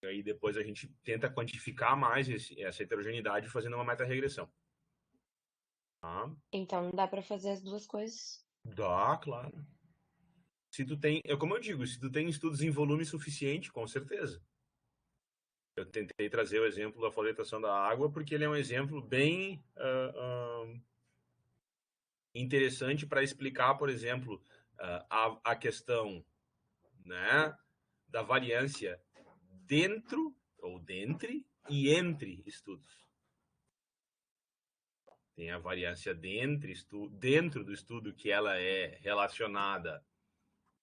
E aí, depois, a gente tenta quantificar mais essa heterogeneidade fazendo uma meta-regressão. Tá?
Então, dá para fazer as duas coisas?
Dá, claro. Se tu tem... como eu digo, se tu tem estudos em volume suficiente, com certeza. Eu tentei trazer o exemplo da fluoretação da água, porque ele é um exemplo bem interessante para explicar, por exemplo, a questão, né, da variância dentro, ou dentre, e entre estudos. Tem a variância dentro do estudo, que ela é relacionada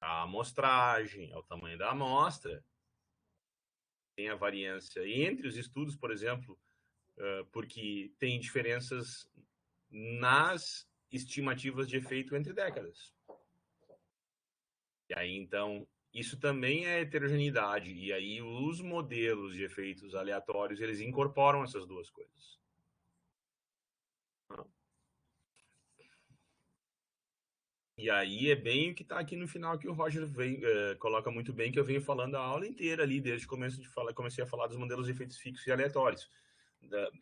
à amostragem, ao tamanho da amostra. Tem a variância entre os estudos, por exemplo, porque tem diferenças nas estimativas de efeito entre décadas. E aí, então, isso também é heterogeneidade. E aí, os modelos de efeitos aleatórios, eles incorporam essas duas coisas. E aí é bem o que está aqui no final, que o Roger coloca muito bem, que eu venho falando a aula inteira ali, desde o começo comecei a falar dos modelos de efeitos fixos e aleatórios.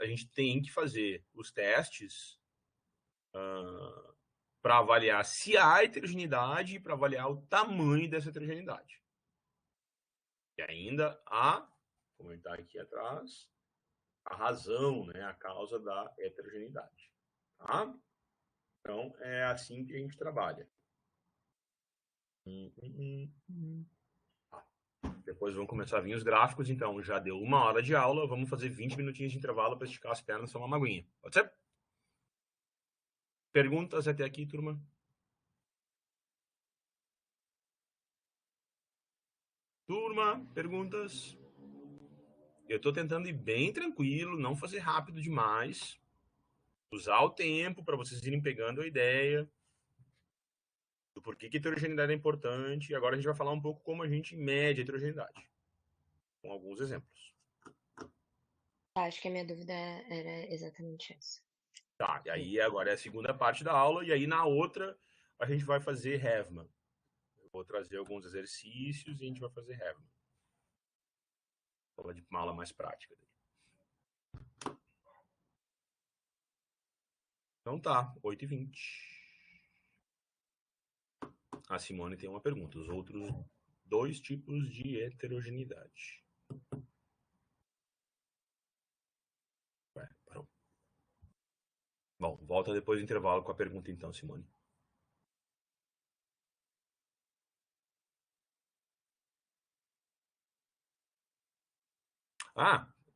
A gente tem que fazer os testes para avaliar se há heterogeneidade e para avaliar o tamanho dessa heterogeneidade. E ainda há, como está aqui atrás, a razão, né, a causa da heterogeneidade. Tá? Então, é assim que a gente trabalha. Depois vão começar a vir os gráficos, então já deu 1 hora de aula, vamos fazer 20 minutinhos de intervalo para esticar as pernas e tomar uma aguinha. Pode ser? Perguntas até aqui, turma? Turma, perguntas? Eu estou tentando ir bem tranquilo, não fazer rápido demais. Usar o tempo para vocês irem pegando a ideia do porquê que a heterogeneidade é importante. E agora a gente vai falar um pouco como a gente mede a heterogeneidade, com alguns exemplos.
Acho que a minha dúvida era exatamente essa.
Tá, e aí agora é a segunda parte da aula, e aí na outra a gente vai fazer Hevman. Eu vou trazer alguns exercícios e a gente vai fazer Hevman. Vou falar de uma aula mais prática. Então tá, 8h20. A Simone tem uma pergunta. Os outros 2 tipos de heterogeneidade. Parou. Bom, volta depois do intervalo com a pergunta então, Simone.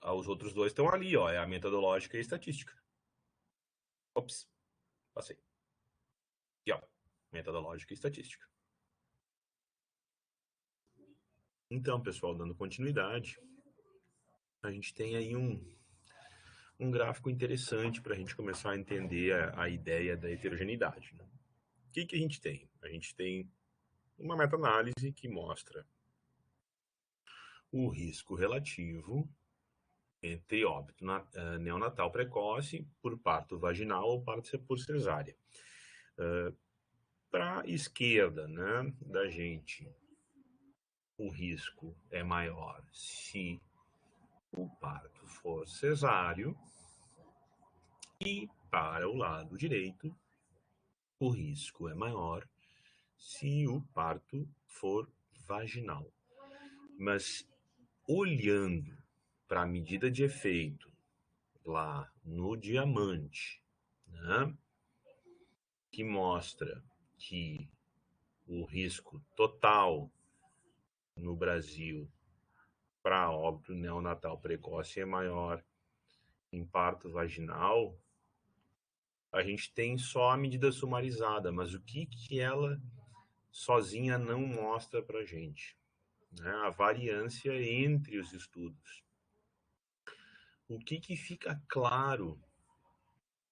Os outros 2 estão ali, ó. É a metodológica e a estatística. Ops, passei. Aqui, ó. Metodológica e estatística. Então, pessoal, dando continuidade, a gente tem aí um gráfico interessante para a gente começar a entender a ideia da heterogeneidade. Né? O que a gente tem? A gente tem uma meta-análise que mostra o risco relativo entre óbito neonatal precoce por parto vaginal ou parto por cesárea. Para a esquerda, né, da gente, o risco é maior se o parto for cesáreo, e para o lado direito, o risco é maior se o parto for vaginal. Mas olhando para a medida de efeito lá no diamante, né, que mostra que o risco total no Brasil para óbito neonatal precoce é maior em parto vaginal, a gente tem só a medida sumarizada, mas o que ela sozinha não mostra para a gente? né, a variância entre os estudos. O que fica claro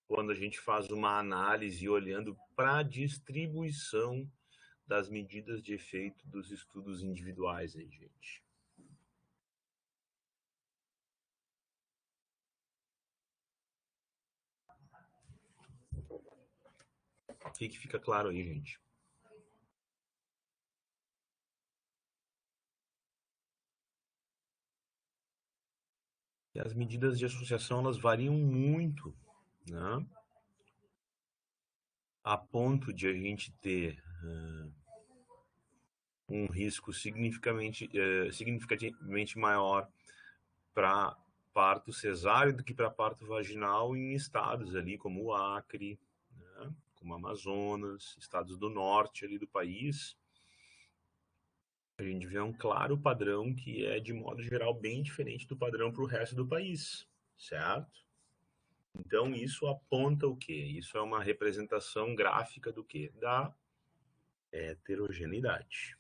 quando a gente faz uma análise olhando para a distribuição das medidas de efeito dos estudos individuais aí, gente? O que fica claro aí, gente? E as medidas de associação, elas variam muito, né? A ponto de a gente ter um risco significativamente maior para parto cesáreo do que para parto vaginal em estados ali como o Acre, né, como Amazonas, estados do norte ali do país. A gente vê um claro padrão que é, de modo geral, bem diferente do padrão para o resto do país, certo? Então, isso aponta o quê? Isso é uma representação gráfica do quê? Da heterogeneidade.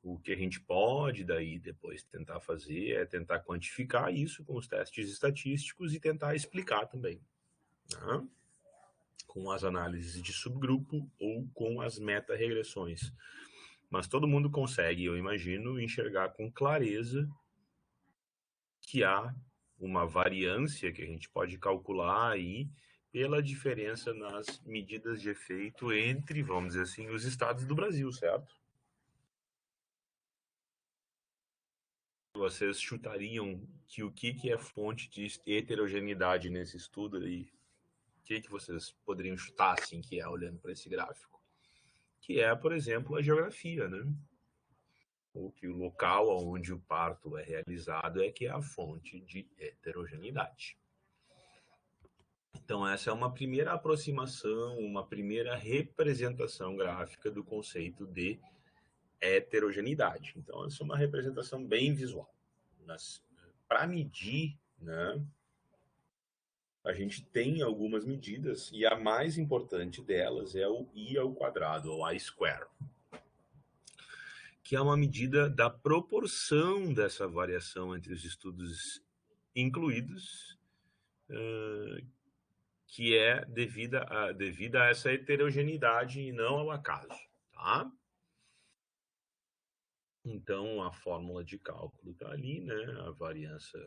O que a gente pode daí depois tentar fazer é tentar quantificar isso com os testes estatísticos e tentar explicar também, né? Com as análises de subgrupo ou com as meta-regressões. Mas todo mundo consegue, eu imagino, enxergar com clareza que há uma variância que a gente pode calcular aí pela diferença nas medidas de efeito entre, vamos dizer assim, os estados do Brasil, certo? Vocês chutariam que o que é fonte de heterogeneidade nesse estudo aí? O que vocês poderiam chutar, assim, que é, olhando para esse gráfico? Que é, por exemplo, a geografia, né? Ou que o local onde o parto é realizado é que é a fonte de heterogeneidade. Então, essa é uma primeira aproximação, uma primeira representação gráfica do conceito de heterogeneidade. Então, essa é uma representação bem visual. Mas, para medir, né, a gente tem algumas medidas, e a mais importante delas é o I ao quadrado, ou I square, que é uma medida da proporção dessa variação entre os estudos incluídos, que é devida a essa heterogeneidade e não ao acaso, tá? Então, a fórmula de cálculo está ali, né? A variância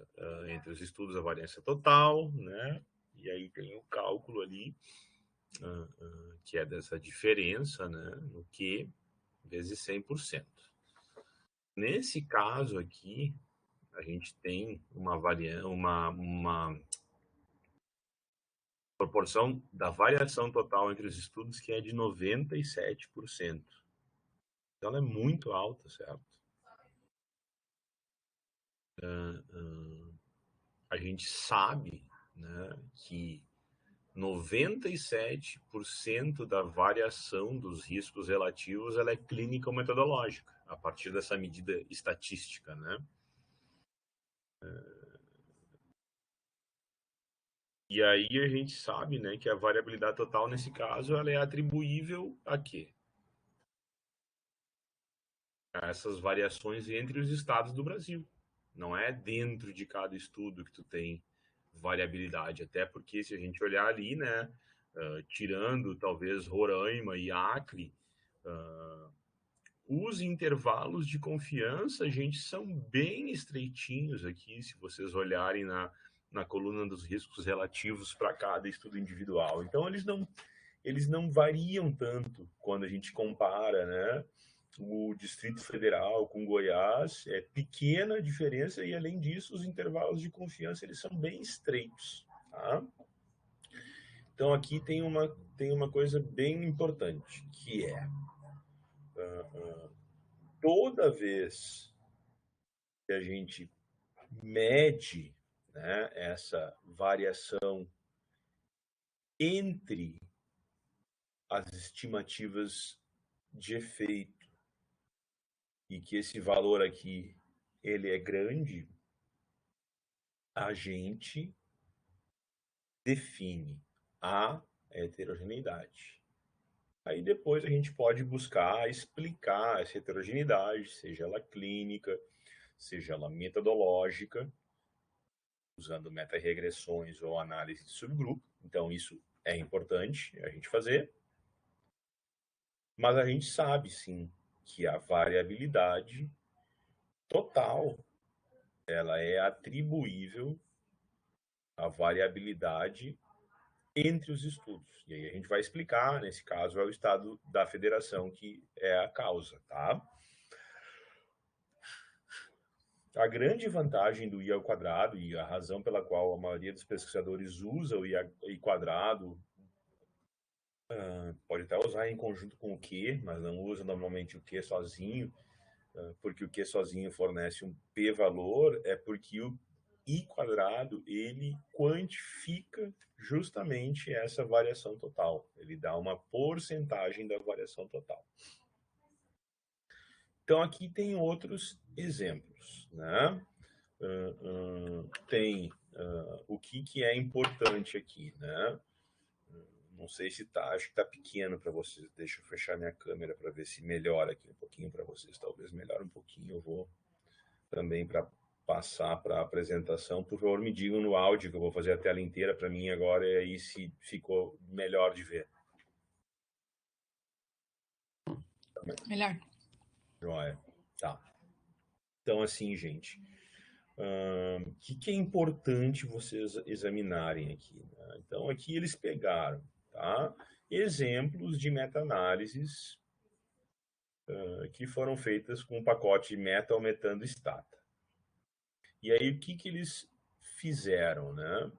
entre os estudos, a variância total, né? E aí tem o cálculo ali, que é dessa diferença, né? No Q vezes 100%. Nesse caso aqui, a gente tem uma proporção da variação total entre os estudos que é de 97%. Então, ela é muito alta, certo? A gente sabe, né, que 97% da variação dos riscos relativos ela é clínica ou metodológica, a partir dessa medida estatística, né? E aí a gente sabe, né, que a variabilidade total, nesse caso, ela é atribuível a quê? A essas variações entre os estados do Brasil. Não é dentro de cada estudo que tu tem variabilidade, até porque se a gente olhar ali, né, tirando talvez Roraima e Acre, os intervalos de confiança, gente, são bem estreitinhos aqui, se vocês olharem na coluna dos riscos relativos para cada estudo individual. Então, eles não variam tanto quando a gente compara, né? O Distrito Federal com Goiás, é pequena a diferença e, além disso, os intervalos de confiança eles são bem estreitos, tá? Então, aqui tem uma coisa bem importante, que é toda vez que a gente mede, né, essa variação entre as estimativas de efeito e que esse valor aqui ele é grande, a gente define a heterogeneidade. Aí depois a gente pode buscar explicar essa heterogeneidade, seja ela clínica, seja ela metodológica, usando meta-regressões ou análise de subgrupo. Então, isso é importante a gente fazer. Mas a gente sabe, sim, que a variabilidade total, ela é atribuível à variabilidade entre os estudos. E aí a gente vai explicar, nesse caso, é o estado da federação que é a causa, tá? A grande vantagem do I ao quadrado, e a razão pela qual a maioria dos pesquisadores usa o I quadrado, pode até usar em conjunto com o Q, mas não usa normalmente o Q sozinho, porque o Q sozinho fornece um p-valor, é porque o I quadrado, ele quantifica justamente essa variação total. Ele dá uma porcentagem da variação total. Então, aqui tem outros exemplos, né? Tem o que é importante aqui, né? Não sei se tá, acho que tá pequeno para vocês. Deixa eu fechar minha câmera para ver se melhora aqui um pouquinho para vocês. Talvez melhore um pouquinho. Eu vou também para passar para a apresentação. Por favor, me digam no áudio que eu vou fazer a tela inteira para mim agora e aí se ficou melhor de ver.
Melhor.
Joia. Tá. Então, assim, gente, o que é importante vocês examinarem aqui, né? Então, aqui eles pegaram, tá? Exemplos de meta-análises que foram feitas com o pacote meta-aumentando stata. E aí, o que eles fizeram, né?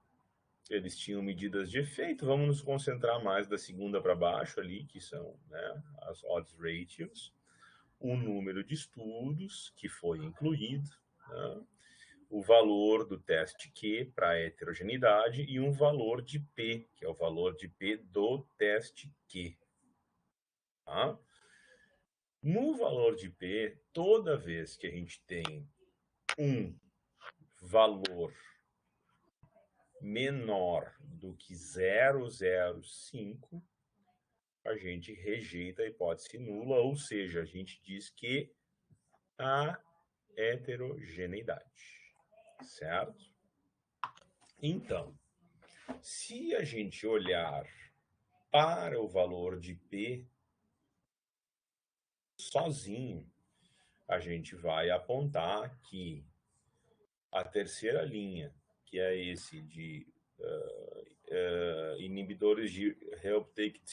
Eles tinham medidas de efeito, vamos nos concentrar mais da segunda para baixo ali, que são, né, as odds ratios, o número de estudos que foi incluído, né, o valor do teste Q para a heterogeneidade e um valor de P, que é o valor de P do teste Q. Tá? No valor de P, toda vez que a gente tem um valor menor do que 0,05, a gente rejeita a hipótese nula, ou seja, a gente diz que há heterogeneidade, certo? Então, se a gente olhar para o valor de P sozinho, a gente vai apontar que a terceira linha, que é esse de inibidores de reuptake de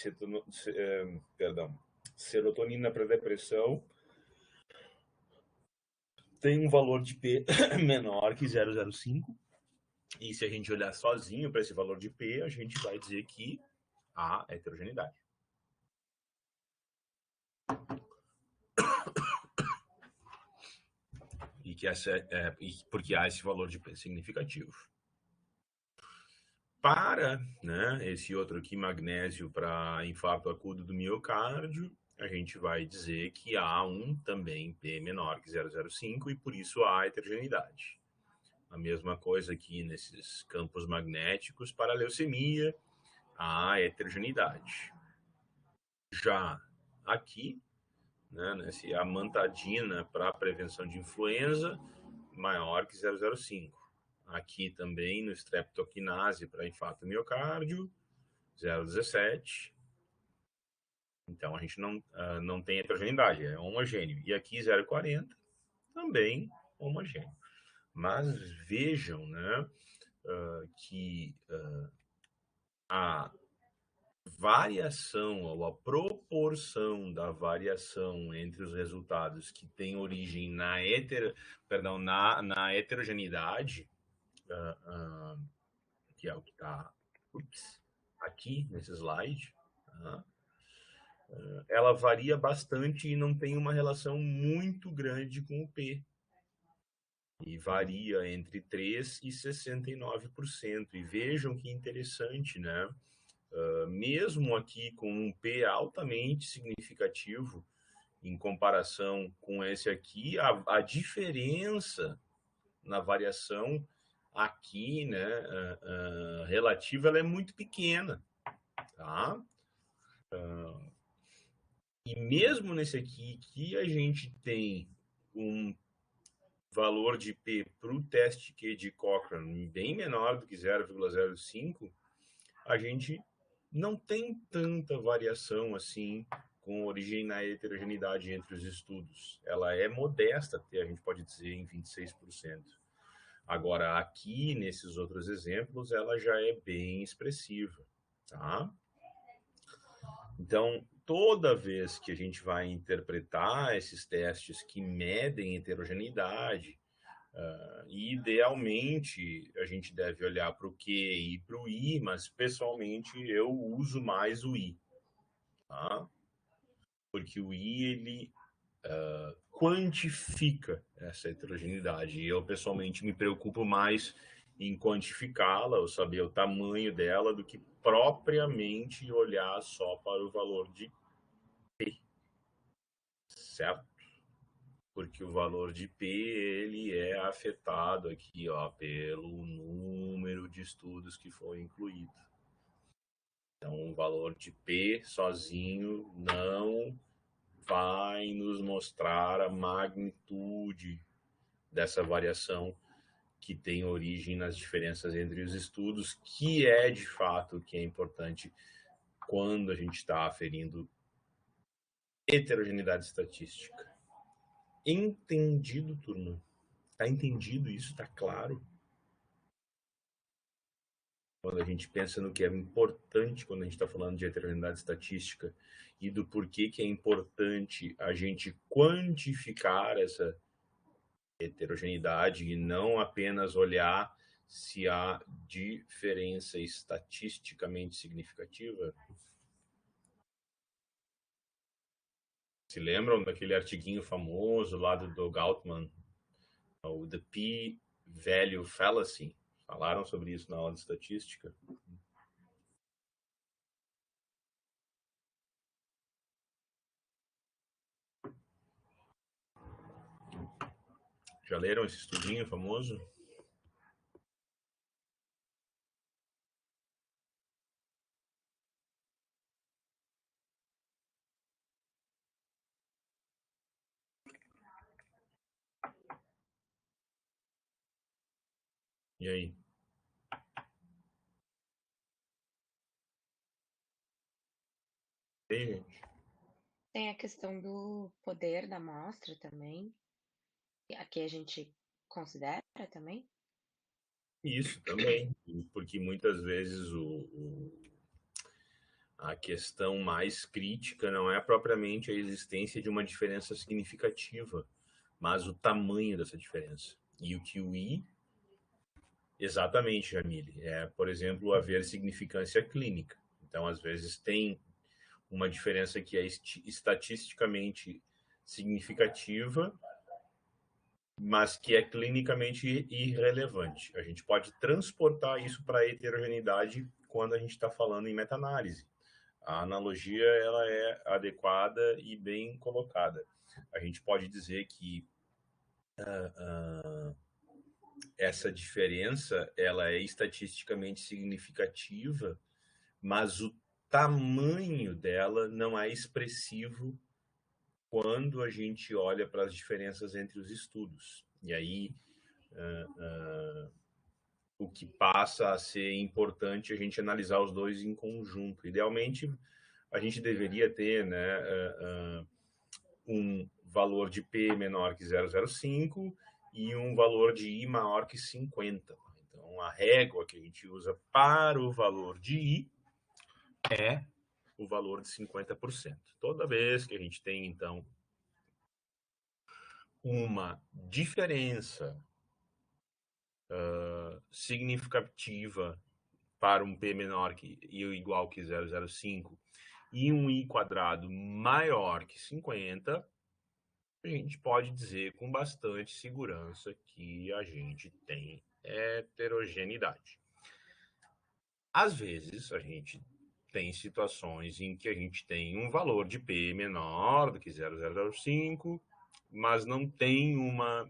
serotonina para depressão, tem um valor de P menor que 0,05. E se a gente olhar sozinho para esse valor de P, a gente vai dizer que há heterogeneidade. E que porque há esse valor de P significativo. Para, né, esse outro aqui, magnésio para infarto agudo do miocárdio, a gente vai dizer que há um também P menor que 0,05 e por isso há heterogeneidade. A mesma coisa aqui nesses campos magnéticos para a leucemia, há heterogeneidade. Já aqui, né, nesse amantadina para prevenção de influenza, maior que 0,05. Aqui também no streptokinase para infarto miocárdio, 0,17. Então a gente não tem heterogeneidade, é homogêneo. E aqui 0,40, também homogêneo. Mas vejam, né, que a variação ou a proporção da variação entre os resultados que tem origem na heterogeneidade, que é o que está aqui nesse slide, ela varia bastante e não tem uma relação muito grande com o P. E varia entre 3% e 69%. E vejam que interessante, né? Mesmo aqui com um P altamente significativo, em comparação com esse aqui, a diferença na variação aqui, né, relativa, ela é muito pequena, tá? E mesmo nesse aqui, que a gente tem um valor de P para o teste Q de Cochrane bem menor do que 0,05, a gente não tem tanta variação assim com origem na heterogeneidade entre os estudos. Ela é modesta, até a gente pode dizer, em 26%. Agora, aqui, nesses outros exemplos, ela já é bem expressiva, tá? Então, toda vez que a gente vai interpretar esses testes que medem heterogeneidade, idealmente a gente deve olhar para o Q e para o I, mas pessoalmente eu uso mais o I, tá? Porque o I ele quantifica essa heterogeneidade e eu pessoalmente me preocupo mais em quantificá-la, ou saber o tamanho dela, do que propriamente olhar só para o valor de P, certo? Porque o valor de P ele é afetado aqui, ó, pelo número de estudos que foi incluído. Então, o valor de P sozinho não vai nos mostrar a magnitude dessa variação que tem origem nas diferenças entre os estudos, que é de fato o que é importante quando a gente está aferindo heterogeneidade estatística. Entendido, turma? Está entendido isso? Está claro? Quando a gente pensa no que é importante quando a gente está falando de heterogeneidade estatística e do porquê que é importante a gente quantificar essa heterogeneidade e não apenas olhar se há diferença estatisticamente significativa. Se lembram daquele artiguinho famoso lá do Doug Altman, o The P-Value Fallacy? Falaram sobre isso na aula de estatística. Já leram esse estudinho famoso? E aí? E aí, gente?
Tem a questão do poder da amostra também. Aqui a gente considera também?
Isso também, porque muitas vezes a questão mais crítica não é propriamente a existência de uma diferença significativa, mas o tamanho dessa diferença. E o que o I, exatamente, Jamile, é, por exemplo, haver significância clínica. Então, às vezes, tem uma diferença que é estatisticamente significativa, mas que é clinicamente irrelevante. A gente pode transportar isso para a heterogeneidade quando a gente está falando em meta-análise. A analogia ela é adequada e bem colocada. A gente pode dizer que essa diferença ela é estatisticamente significativa, mas o tamanho dela não é expressivo quando a gente olha para as diferenças entre os estudos. E aí, o que passa a ser importante é a gente analisar os dois em conjunto. Idealmente, a gente deveria ter, né, um valor de P menor que 0,05 e um valor de I maior que 50. Então, a régua que a gente usa para o valor de I é o valor de 50%. Toda vez que a gente tem, então, uma diferença significativa para um P menor que ou igual que 0,05 e um I quadrado maior que 50, a gente pode dizer com bastante segurança que a gente tem heterogeneidade. Às vezes, a gente tem situações em que a gente tem um valor de P menor do que 0,005, mas não tem uma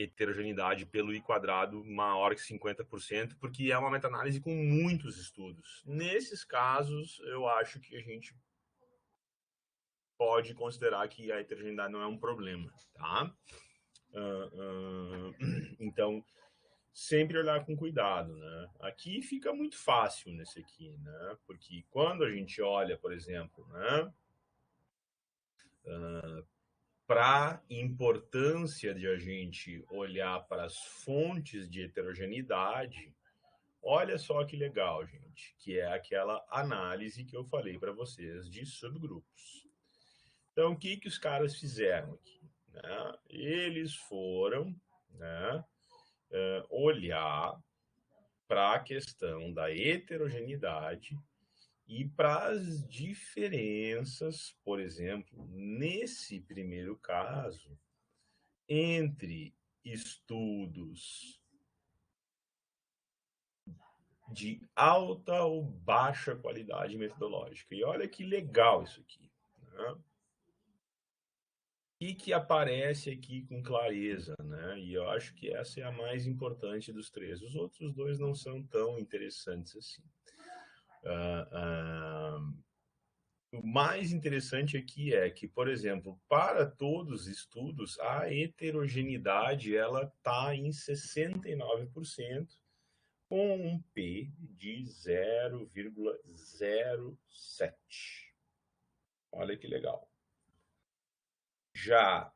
heterogeneidade pelo I² maior que 50%, porque é uma meta-análise com muitos estudos. Nesses casos, eu acho que a gente pode considerar que a heterogeneidade não é um problema, tá? Então, sempre olhar com cuidado, né? Aqui fica muito fácil nesse aqui, né? Porque quando a gente olha, por exemplo, né? Para a importância de a gente olhar para as fontes de heterogeneidade, olha só que legal, gente, que é aquela análise que eu falei para vocês de subgrupos. Então, o que os caras fizeram aqui? Né? Eles foram, né, olhar para a questão da heterogeneidade e para as diferenças, por exemplo, nesse primeiro caso, entre estudos de alta ou baixa qualidade metodológica. E olha que legal isso aqui. Né? E que aparece aqui com clareza, né? E eu acho que essa é a mais importante dos três. Os outros dois não são tão interessantes assim. O mais interessante aqui é que, por exemplo, para todos os estudos, a heterogeneidade ela está em 69%, com um P de 0,07. Olha que legal. Já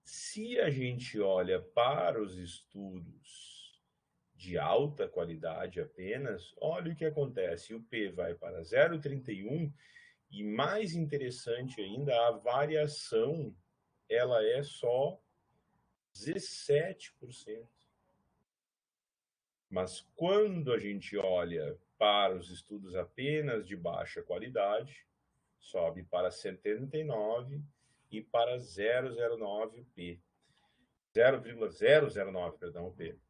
se a gente olha para os estudos de alta qualidade apenas, olha o que acontece. O P vai para 0,31 e, mais interessante ainda, a variação ela é só 17%. Mas quando a gente olha para os estudos apenas de baixa qualidade, sobe para 79 e para 0,09 P. 0,009, perdão, P. O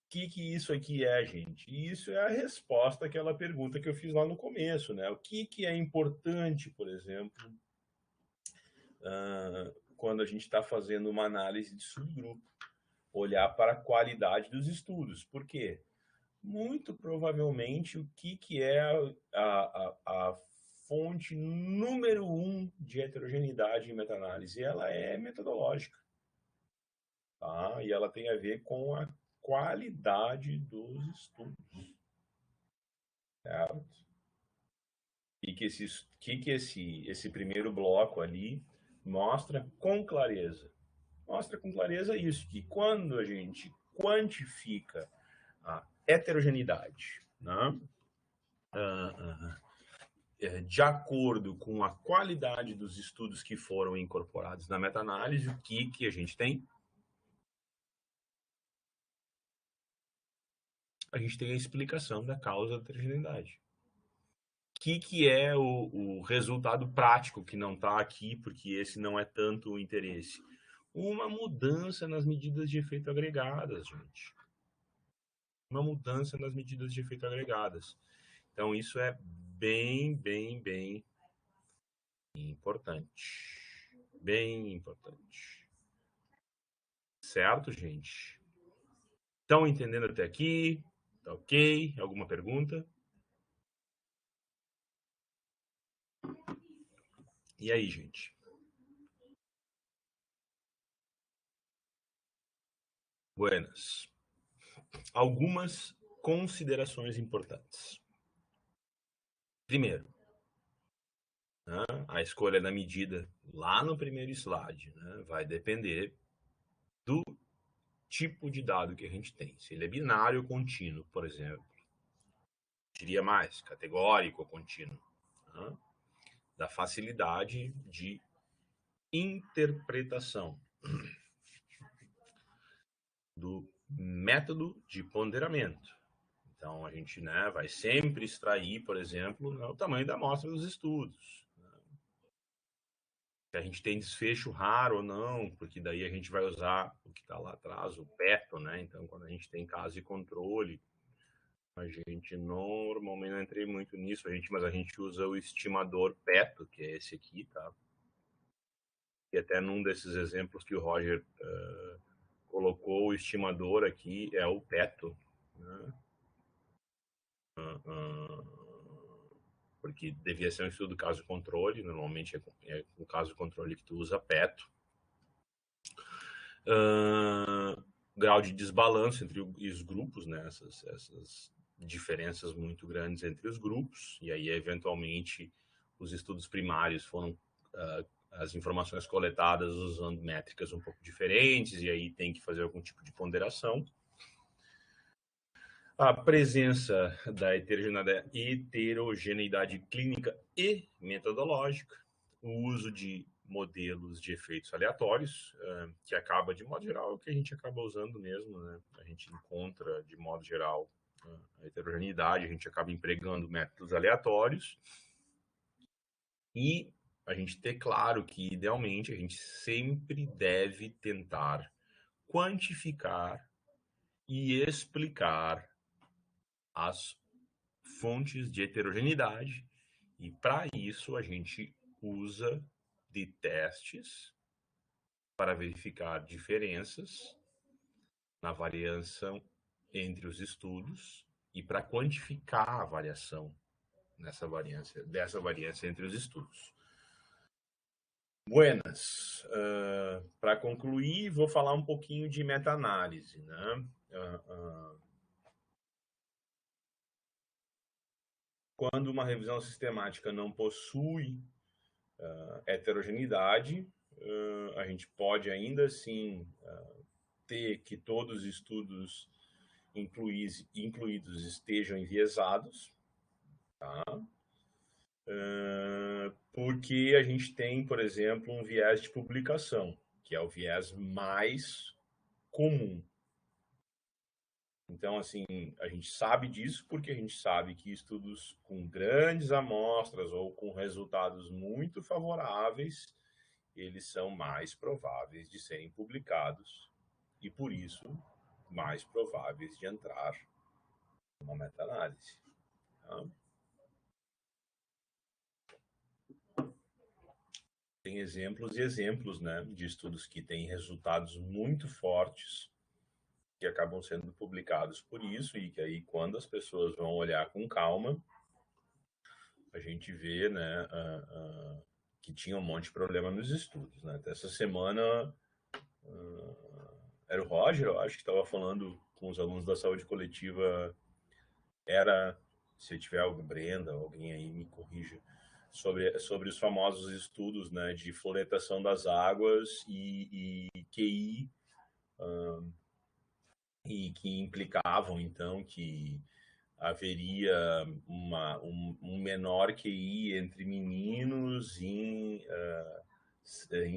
que isso aqui é, gente? Isso é a resposta àquela pergunta que eu fiz lá no começo, né? O que é importante, por exemplo, quando a gente está fazendo uma análise de subgrupo? Olhar para a qualidade dos estudos. Por quê? Muito provavelmente, o que é a fonte número 1 de heterogeneidade em meta-análise? Ela é metodológica. Tá? E ela tem a ver com a qualidade dos estudos. Certo? E que esse primeiro bloco ali mostra com clareza? Mostra com clareza isso, que quando a gente quantifica a heterogeneidade, né, de acordo com a qualidade dos estudos que foram incorporados na meta-análise, o que a gente tem? A gente tem a explicação da causa da heterogeneidade. O que é o resultado prático que não está aqui, porque esse não é tanto o interesse? Uma mudança nas medidas de efeito agregadas, gente. Uma mudança nas medidas de efeito agregadas. Então, isso é bem importante. Bem importante. Certo, gente? Estão entendendo até aqui? Tá ok? Alguma pergunta? E aí, gente? Buenas. Algumas considerações importantes. Primeiro, né, a escolha da medida lá no primeiro slide, né, vai depender do tipo de dado que a gente tem. Se ele é binário ou contínuo, por exemplo. Diria mais, categórico ou contínuo. Né, da facilidade de interpretação do método de ponderamento. Então, a gente, né, vai sempre extrair, por exemplo, né, o tamanho da amostra dos estudos. Né? Se a gente tem desfecho raro ou não, porque daí a gente vai usar o que está lá atrás, o PETO, né? Então, quando a gente tem caso de controle, a gente normalmente não entrei muito nisso, mas a gente usa o estimador PETO, que é esse aqui, tá? E até num desses exemplos que o Roger colocou o estimador aqui, é o Peto, né? Porque devia ser um estudo caso-controle, normalmente é o caso-controle que tu usa Peto. Grau de desbalanço entre os grupos, né? Essas diferenças muito grandes entre os grupos, e aí, eventualmente, os estudos primários foram as informações coletadas usando métricas um pouco diferentes, e aí tem que fazer algum tipo de ponderação. A presença da heterogeneidade clínica e metodológica, o uso de modelos de efeitos aleatórios, que acaba, de modo geral, o que a gente acaba usando mesmo, né? A gente encontra, de modo geral, a heterogeneidade, a gente acaba empregando métodos aleatórios, e a gente ter claro que, idealmente, a gente sempre deve tentar quantificar e explicar as fontes de heterogeneidade, e para isso a gente usa de testes para verificar diferenças na variação entre os estudos e para quantificar a variação dessa variância entre os estudos. Buenas. Para concluir, vou falar um pouquinho de meta-análise, né? Quando uma revisão sistemática não possui heterogeneidade, a gente pode ainda assim ter que todos os estudos incluídos estejam enviesados, tá? Porque a gente tem, por exemplo, um viés de publicação, que é o viés mais comum. Então, assim, a gente sabe disso porque a gente sabe que estudos com grandes amostras ou com resultados muito favoráveis, eles são mais prováveis de serem publicados e, por isso, mais prováveis de entrar numa meta-análise. Tá? Tem exemplos e exemplos, né, de estudos que têm resultados muito fortes que acabam sendo publicados por isso, e que aí, quando as pessoas vão olhar com calma, a gente vê, né, que tinha um monte de problema nos estudos, né? Até essa semana, era o Roger, eu acho, que estava falando com os alunos da saúde coletiva, se tiver algum, Brenda, alguém aí me corrija, sobre os famosos estudos, né, de fluoretação das águas e QI, e que implicavam, então, que haveria um menor QI entre meninos em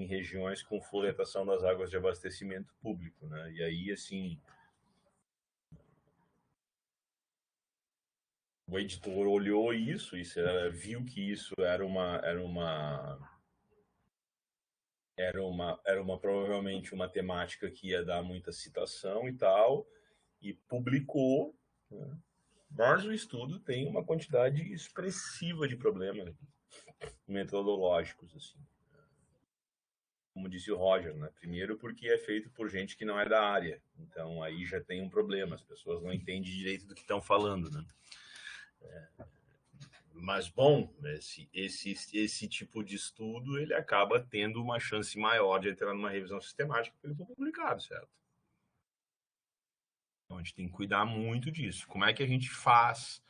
regiões com fluoretação das águas de abastecimento público, né? E aí, assim, o editor olhou isso, viu que isso era provavelmente uma temática que ia dar muita citação e tal, e publicou, né? Mas o estudo tem uma quantidade expressiva de problemas metodológicos, assim. Como disse o Roger, né? Primeiro porque é feito por gente que não é da área, então aí já tem um problema, as pessoas não entendem direito do que estão falando, né? Mas, bom, esse tipo de estudo, ele acaba tendo uma chance maior de entrar numa revisão sistemática porque ele foi publicado, certo? Então, a gente tem que cuidar muito disso. Como é que a gente faz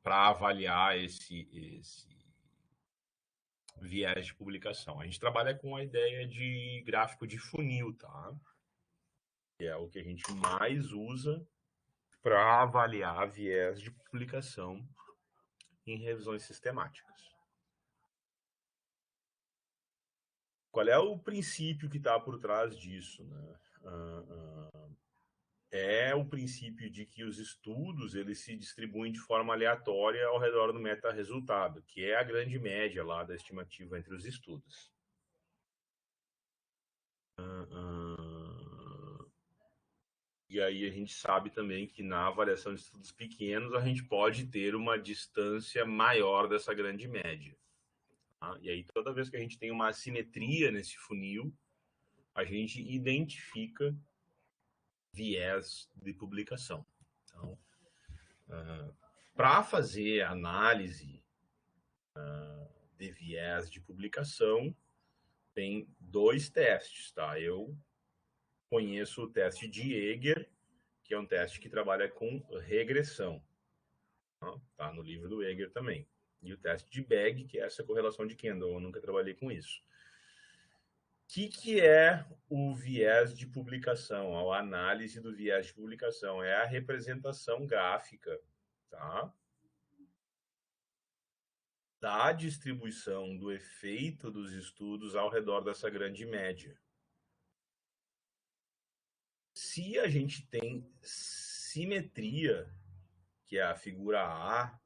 para avaliar esse viés de publicação? A gente trabalha com a ideia de gráfico de funil, tá? Que é o que a gente mais usa para avaliar viés de publicação em revisões sistemáticas. Qual é o princípio que está por trás disso, né? É o princípio de que os estudos eles se distribuem de forma aleatória ao redor do meta-resultado, que é a grande média lá da estimativa entre os estudos. E aí a gente sabe também que na avaliação de estudos pequenos a gente pode ter uma distância maior dessa grande média. Tá? E aí toda vez que a gente tem uma assimetria nesse funil, a gente identifica viés de publicação. Então, para fazer análise de viés de publicação, tem 2 testes, tá? Eu conheço o teste de Yeager, que é um teste que trabalha com regressão. Tá no livro do Yeager também. E o teste de Begg, que é essa correlação de Kendall. Eu nunca trabalhei com isso. O que é o viés de publicação? A análise do viés de publicação é a representação gráfica, tá? Da distribuição do efeito dos estudos ao redor dessa grande média. Se a gente tem simetria, que é a figura A,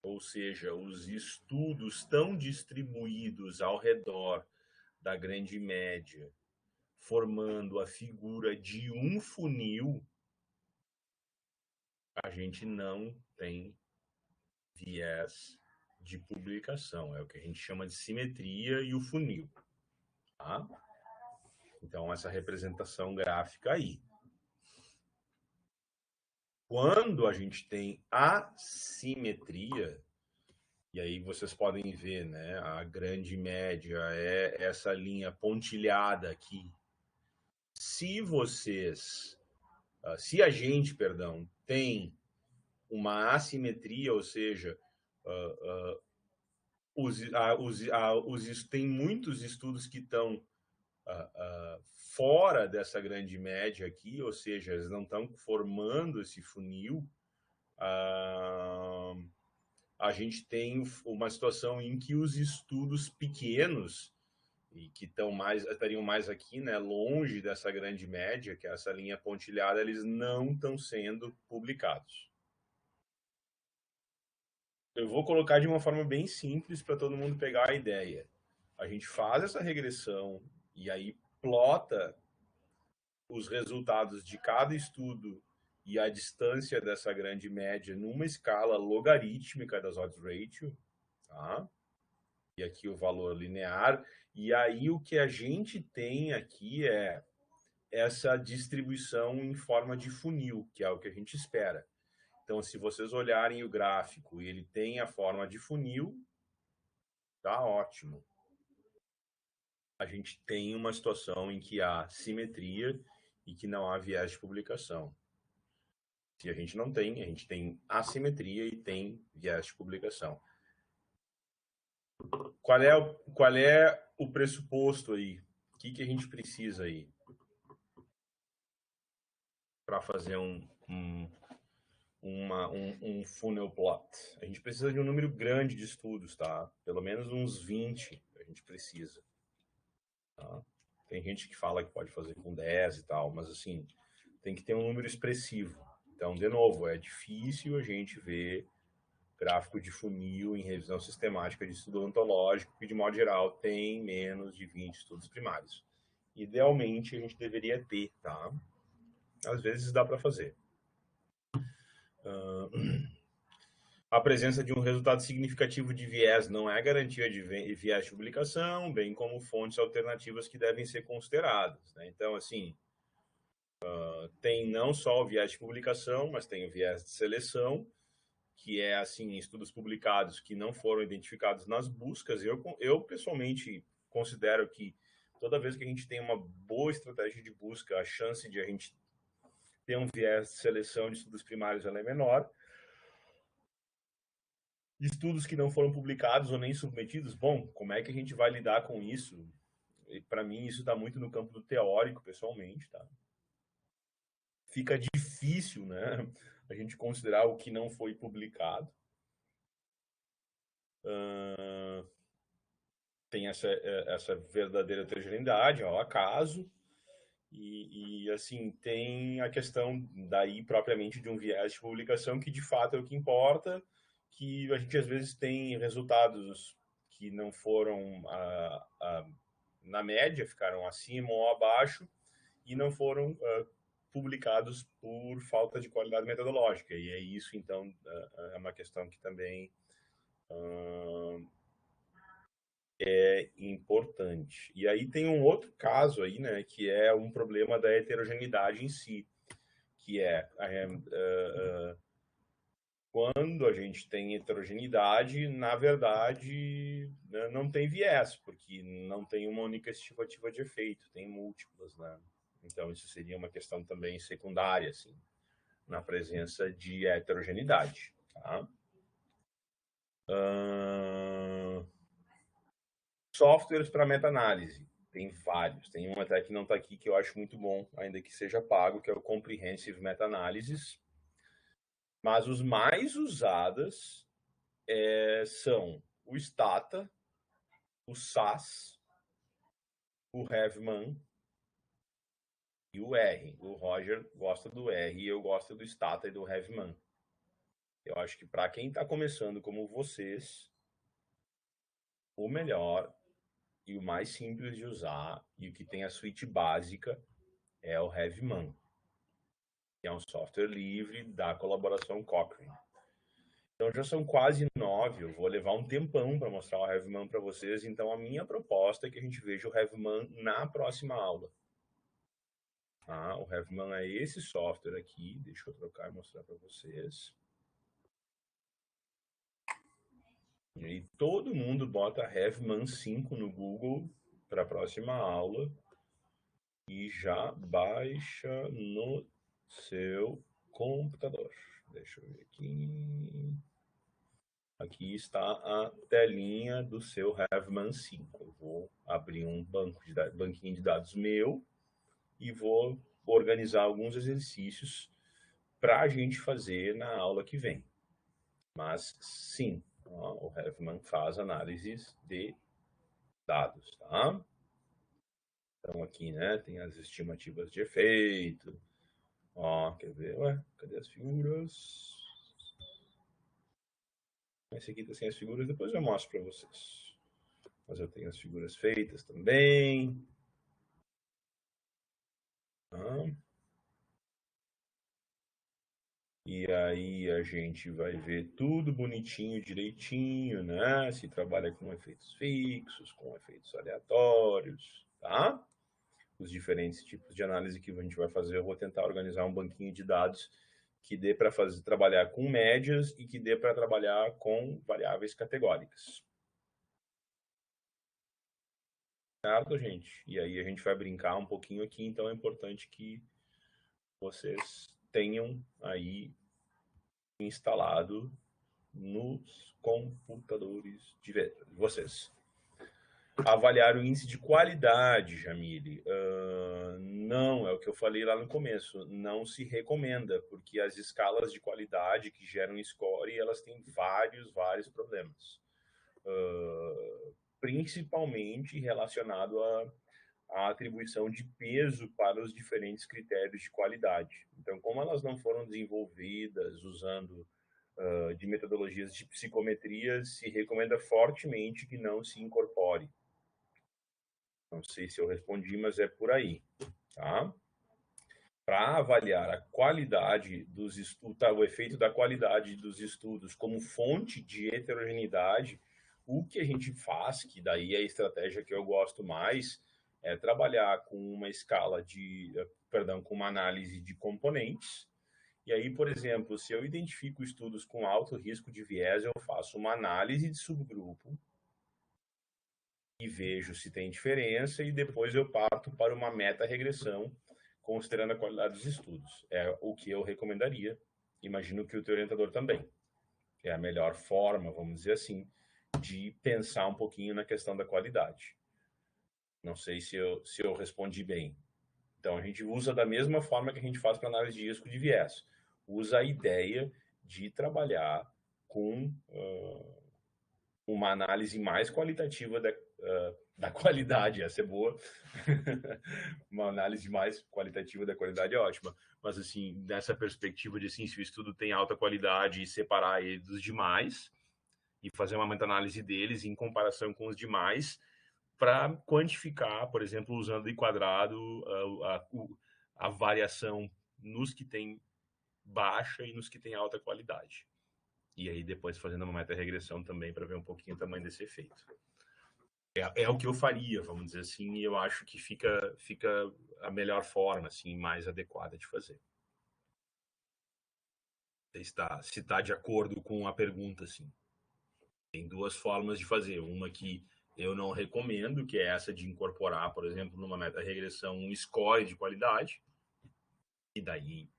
ou seja, os estudos estão distribuídos ao redor da grande média, formando a figura de um funil, a gente não tem viés de publicação. É o que a gente chama de simetria e o funil. Tá? Então, essa representação gráfica aí. Quando a gente tem assimetria, e aí vocês podem ver, né? A grande média é essa linha pontilhada aqui. Se a gente, tem uma assimetria, ou seja, tem muitos estudos que estão fora dessa grande média aqui, ou seja, eles não estão formando esse funil, a gente tem uma situação em que os estudos pequenos e que estariam mais aqui, né, longe dessa grande média, que é essa linha pontilhada, eles não estão sendo publicados. Eu vou colocar de uma forma bem simples para todo mundo pegar a ideia. A gente faz essa regressão e aí plota os resultados de cada estudo e a distância dessa grande média numa escala logarítmica das odds ratio, tá? E aqui o valor linear. E aí o que a gente tem aqui é essa distribuição em forma de funil, que é o que a gente espera. Então, se vocês olharem o gráfico e ele tem a forma de funil, tá ótimo. A gente tem uma situação em que há simetria e que não há viés de publicação. Se a gente não tem, a gente tem assimetria e tem viés de publicação. Qual é o pressuposto aí? O que a gente precisa aí para fazer um funnel plot? A gente precisa de um número grande de estudos, tá? Pelo menos uns 20 a gente precisa. Tá? Tem gente que fala que pode fazer com 10 e tal, mas assim, tem que ter um número expressivo. Então, de novo, é difícil a gente ver gráfico de funil em revisão sistemática de estudo ontológico, que de modo geral tem menos de 20 estudos primários. Idealmente, a gente deveria ter, tá? Às vezes dá para fazer. A presença de um resultado significativo de viés não é garantia de viés de publicação, bem como fontes alternativas que devem ser consideradas, né? Então, assim, tem não só o viés de publicação, mas tem o viés de seleção, que é, assim, estudos publicados que não foram identificados nas buscas. Eu pessoalmente considero que toda vez que a gente tem uma boa estratégia de busca, a chance de a gente ter um viés de seleção de estudos primários ela é menor. Estudos que não foram publicados ou nem submetidos, bom, como é que a gente vai lidar com isso? Para mim, isso está muito no campo do teórico, pessoalmente, tá? Fica difícil, né, a gente considerar o que não foi publicado. Tem essa verdadeira heterogeneidade ao acaso, e assim, tem a questão daí propriamente de um viés de publicação, que de fato é o que importa, que a gente às vezes tem resultados que não foram na média, ficaram acima ou abaixo, e não foram publicados por falta de qualidade metodológica. E é isso, então, é uma questão que também é importante. E aí tem um outro caso aí, né, que é um problema da heterogeneidade em si, que é quando a gente tem heterogeneidade, na verdade, né, não tem viés, porque não tem uma única estimativa de efeito, tem múltiplas, né? Então, isso seria uma questão também secundária, assim, na presença de heterogeneidade, tá? Softwares para meta-análise. Tem vários. Tem um até que não está aqui, que eu acho muito bom, ainda que seja pago, que é o Comprehensive Meta-Analysis. Mas os mais usados são o Stata, o SAS, o Revman e o R. O Roger gosta do R e eu gosto do Stata e do Revman. Eu acho que para quem está começando como vocês, o melhor e o mais simples de usar e o que tem a suíte básica é o Revman, que é um software livre da colaboração Cochrane. Então já são quase 9, eu vou levar um tempão para mostrar o Revman para vocês, então a minha proposta é que a gente veja o Revman na próxima aula. Tá? O Revman é esse software aqui, deixa eu trocar e mostrar para vocês. E aí todo mundo bota Revman 5 no Google para a próxima aula e já baixa no seu computador. Deixa eu ver aqui. Aqui está a telinha do seu Revman 5. Eu vou abrir um banquinho de dados meu e vou organizar alguns exercícios para a gente fazer na aula que vem. Mas, sim, ó, o Revman faz análises de dados, tá? Então, aqui, né, tem as estimativas de efeito. Ó, quer ver? Ué, cadê as figuras? Esse aqui está sem as figuras, depois eu mostro para vocês. Mas eu tenho as figuras feitas também. E aí a gente vai ver tudo bonitinho, direitinho, né? Se trabalha com efeitos fixos, com efeitos aleatórios, tá? Os diferentes tipos de análise que a gente vai fazer, eu vou tentar organizar um banquinho de dados que dê para trabalhar com médias e que dê para trabalhar com variáveis categóricas. Certo, gente? E aí a gente vai brincar um pouquinho aqui, então é importante que vocês tenham aí instalado nos computadores de vocês. Avaliar o índice de qualidade, Jamile. Não, é o que eu falei lá no começo. Não se recomenda, porque as escalas de qualidade que geram score, elas têm vários problemas. Principalmente relacionado à atribuição de peso para os diferentes critérios de qualidade. Então, como elas não foram desenvolvidas usando de metodologias de psicometria, se recomenda fortemente que não se incorpore. Não sei se eu respondi, mas é por aí, tá? Para avaliar a qualidade dos estudos, o efeito da qualidade dos estudos como fonte de heterogeneidade, o que a gente faz, que daí é a estratégia que eu gosto mais, é trabalhar com uma escala com uma análise de componentes. E aí, por exemplo, se eu identifico estudos com alto risco de viés, eu faço uma análise de subgrupo e vejo se tem diferença e depois eu parto para uma meta-regressão, considerando a qualidade dos estudos. É o que eu recomendaria. Imagino que o teu orientador também. É a melhor forma, vamos dizer assim, de pensar um pouquinho na questão da qualidade. Não sei se eu respondi bem. Então, a gente usa da mesma forma que a gente faz para análise de risco de viés. Usa a ideia de trabalhar com uma análise mais qualitativa da qualidade. Essa é boa. Uma análise mais qualitativa da qualidade é ótima. Mas, assim, nessa perspectiva de assim, se o estudo tem alta qualidade e separar ele dos demais e fazer uma meta-análise deles em comparação com os demais, para quantificar, por exemplo, usando o quadrado, a variação nos que tem baixa e nos que tem alta qualidade. E aí depois fazendo uma meta-regressão também para ver um pouquinho o tamanho desse efeito. É o que eu faria, vamos dizer assim, e eu acho que fica a melhor forma, assim, mais adequada de fazer. Se está de acordo com a pergunta, assim. Tem duas formas de fazer. Uma que eu não recomendo, que é essa de incorporar, por exemplo, numa meta-regressão, um score de qualidade. E daí,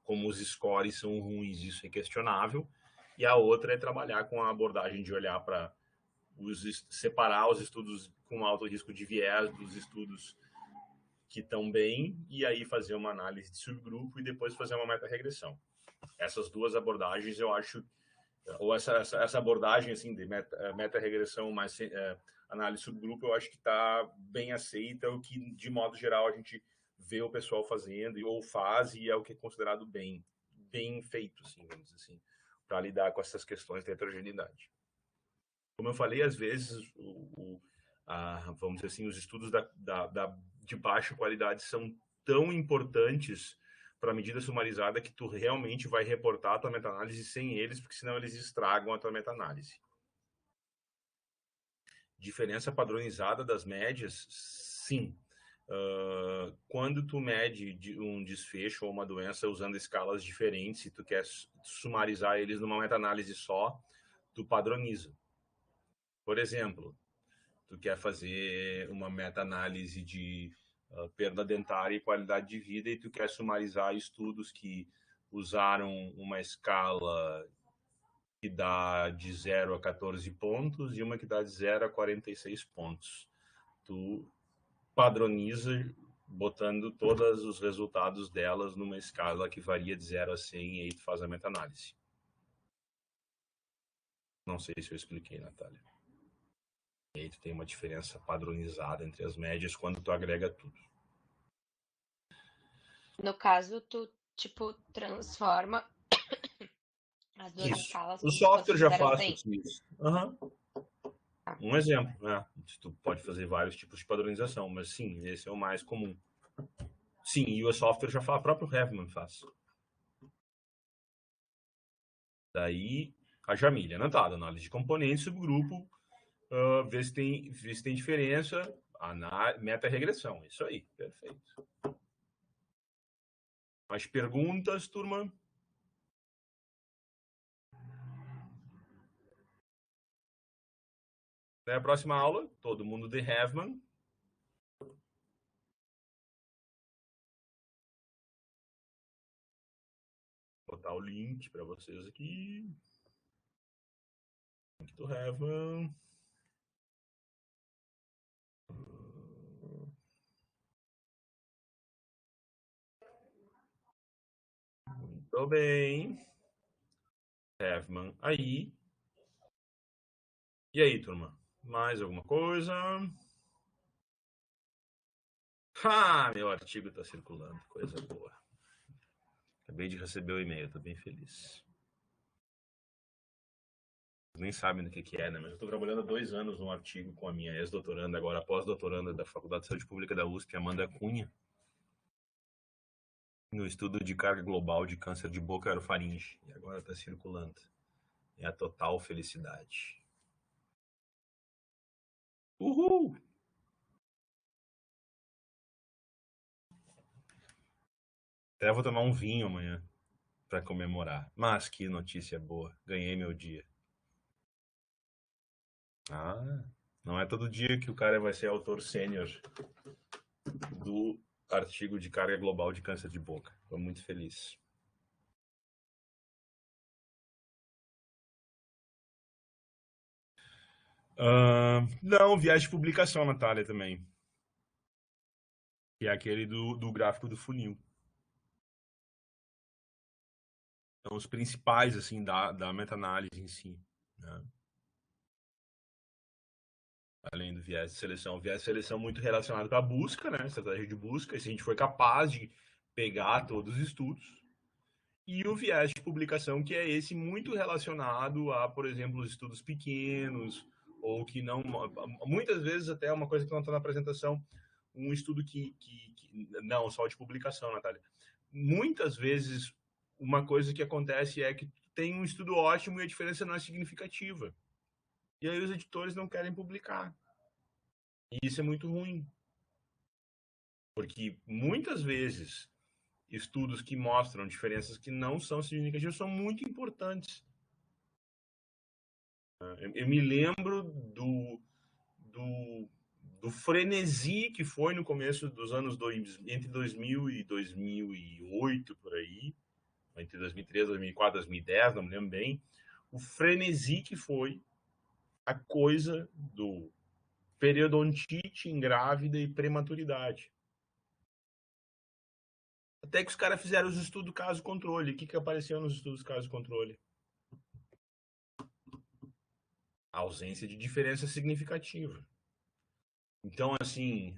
como os scores são ruins, isso é questionável. E a outra é trabalhar com a abordagem de olhar para separar os estudos com alto risco de viés dos estudos que estão bem, e aí fazer uma análise de subgrupo e depois fazer uma meta-regressão. Essas duas abordagens eu acho, ou essa abordagem assim de meta-regressão mais análise subgrupo, eu acho que está bem aceita, o que de modo geral a gente vê o pessoal fazendo ou faz, e é o que é considerado bem feito, assim, vamos dizer assim, para lidar com essas questões de heterogeneidade. Como eu falei, às vezes vamos dizer assim, os estudos de baixa qualidade são tão importantes para a medida sumarizada que tu realmente vai reportar a tua meta-análise sem eles, porque senão eles estragam a tua meta-análise. Diferença padronizada das médias? Sim. Quando tu mede um desfecho ou uma doença usando escalas diferentes, se tu quer sumarizar eles numa meta-análise só, tu padroniza. Por exemplo, tu quer fazer uma meta-análise de perda dentária e qualidade de vida e tu quer sumarizar estudos que usaram uma escala que dá de 0 a 14 pontos e uma que dá de 0 a 46 pontos. Tu padroniza botando todos os resultados delas numa escala que varia de 0 a 100 e aí tu faz a meta-análise. Não sei se eu expliquei, Natália. E aí tu tem uma diferença padronizada entre as médias quando tu agrega tudo.
No caso, tu, tipo, transforma as duas
Isso.
escalas
O
como se
software
fosse
já
0 a
faz
100.
isso. Um exemplo, né? Tu pode fazer vários tipos de padronização, mas sim, esse é o mais comum. Sim, e o software já faz, o próprio Hevman faz. Daí, a Jamília, anotado, análise de componentes, subgrupo, ver se tem diferença, meta-regressão. Isso aí, perfeito. Mais perguntas, turma? Até a próxima aula, todo mundo de Hevman. Vou botar o link para vocês aqui. Link do Hevman. Muito bem. Hevman aí. E aí, turma? Mais alguma coisa? Meu artigo está circulando. Coisa boa. Acabei de receber o e-mail, estou bem feliz. Nem sabem do que é, né? Mas eu estou trabalhando há 2 anos num artigo com a minha ex-doutoranda, agora pós-doutoranda da Faculdade de Saúde Pública da USP, Amanda Cunha, no estudo de carga global de câncer de boca orofaringe. E agora está circulando. É a total felicidade. Uhul! Até vou tomar um vinho amanhã para comemorar. Mas que notícia boa. Ganhei meu dia. Não é todo dia que o cara vai ser autor sênior do artigo de carga global de câncer de boca. Estou muito feliz. Não, viés de publicação, Natália, também. Que é aquele do gráfico do funil. São os principais, assim, da meta-análise em si, né? Além do viés de seleção. O viés de seleção muito relacionado com a busca, né? Estratégia de busca, se a gente foi capaz de pegar todos os estudos. E o viés de publicação, que é esse muito relacionado a, por exemplo, os estudos pequenos, ou que não... Muitas vezes até é uma coisa que não está na apresentação, um estudo que... Não, só de publicação, Natália. Muitas vezes, uma coisa que acontece é que tem um estudo ótimo e a diferença não é significativa. E aí os editores não querem publicar. E isso é muito ruim. Porque muitas vezes estudos que mostram diferenças que não são significativas são muito importantes. Eu me lembro do frenesi que foi no começo dos anos entre 2000 e 2008, por aí, entre 2003, 2004, 2010, não me lembro bem, o frenesi que foi a coisa do periodontite em grávida e prematuridade. Até que os caras fizeram os estudos caso-controle. O que apareceu nos estudos caso-controle? A ausência de diferença significativa. Então, assim,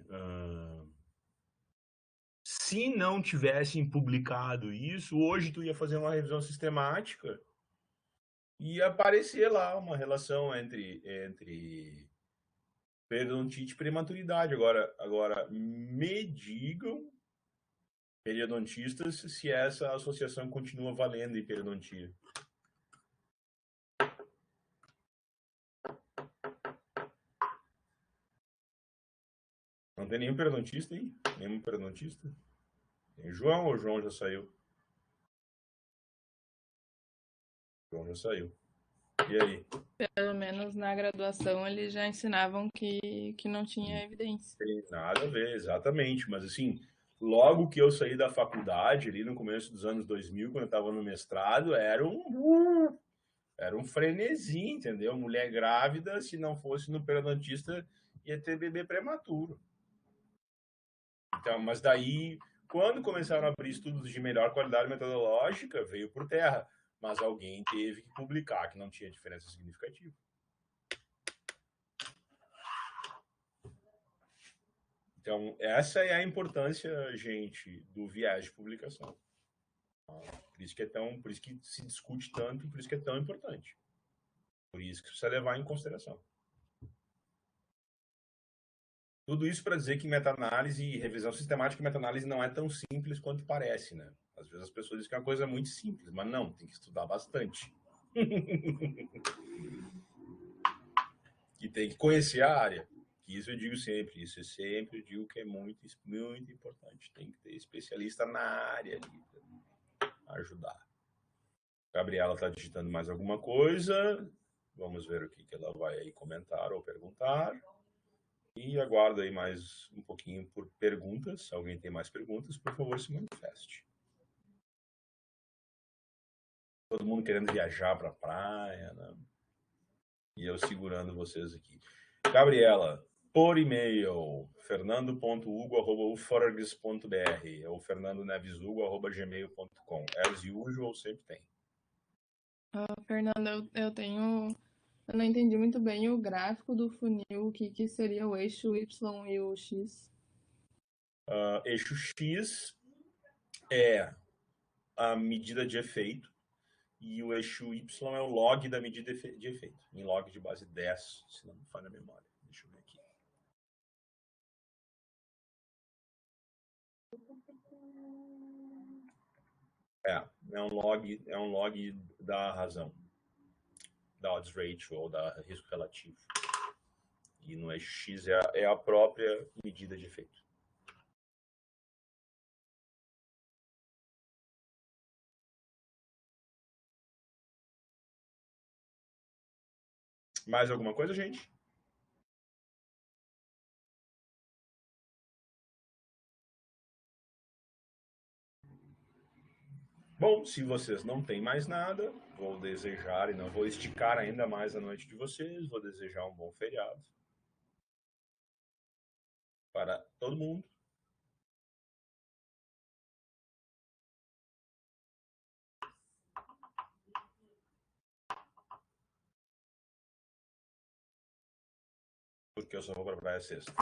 se não tivessem publicado isso, hoje tu ia fazer uma revisão sistemática e ia aparecer lá uma relação entre periodontite e prematuridade. Agora, me digam, periodontistas, se essa associação continua valendo em periodontia. Não tem nenhum periodontista aí? Nenhum periodontista? Tem João ou o João já saiu? João já saiu. E aí?
Pelo menos na graduação eles já ensinavam que não tinha evidência.
Tem nada a ver, exatamente. Mas assim, logo que eu saí da faculdade, ali no começo dos anos 2000, quando eu estava no mestrado, era um frenesi, entendeu? Mulher grávida, se não fosse no periodontista, ia ter bebê prematuro. Então, mas daí, quando começaram a abrir estudos de melhor qualidade metodológica, veio por terra. Mas alguém teve que publicar que não tinha diferença significativa. Então, essa é a importância, gente, do viés de publicação. Por isso que se discute tanto, por isso que é tão importante. Por isso que precisa levar em consideração. Tudo isso para dizer que meta-análise e revisão sistemática e meta-análise não é tão simples quanto parece, né? Às vezes as pessoas dizem que é uma coisa muito simples, mas não, tem que estudar bastante. E tem que conhecer a área. Isso eu digo sempre, isso eu sempre digo que é muito, muito importante. Tem que ter especialista na área ali para ajudar. Gabriela está digitando mais alguma coisa. Vamos ver o que ela vai aí comentar ou perguntar. E aguardo aí mais um pouquinho por perguntas. Se alguém tem mais perguntas, por favor, se manifeste. Todo mundo querendo viajar para a praia, né? E eu segurando vocês aqui. Gabriela, por e-mail, fernando.hugo@uforgs.br ou fernandonevesugo@gmail.com. As usual, sempre tem.
Fernanda, eu não entendi muito bem o gráfico do funil, o que seria o eixo Y e o X.
Eixo X é a medida de efeito e o eixo Y é o log da medida de efeito, em log de base 10, se não me falha a memória. Deixa eu ver aqui. É um log da razão, da odds ratio ou da risco relativo. E no eixo X é a própria medida de efeito. Mais alguma coisa, gente? Bom, se vocês não têm mais nada, vou desejar e não vou esticar ainda mais a noite de vocês, vou desejar um bom feriado para todo mundo. Porque eu só vou para a praia sexta.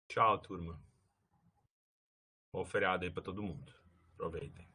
Tchau, turma. Bom feriado aí para todo mundo. Aproveitem.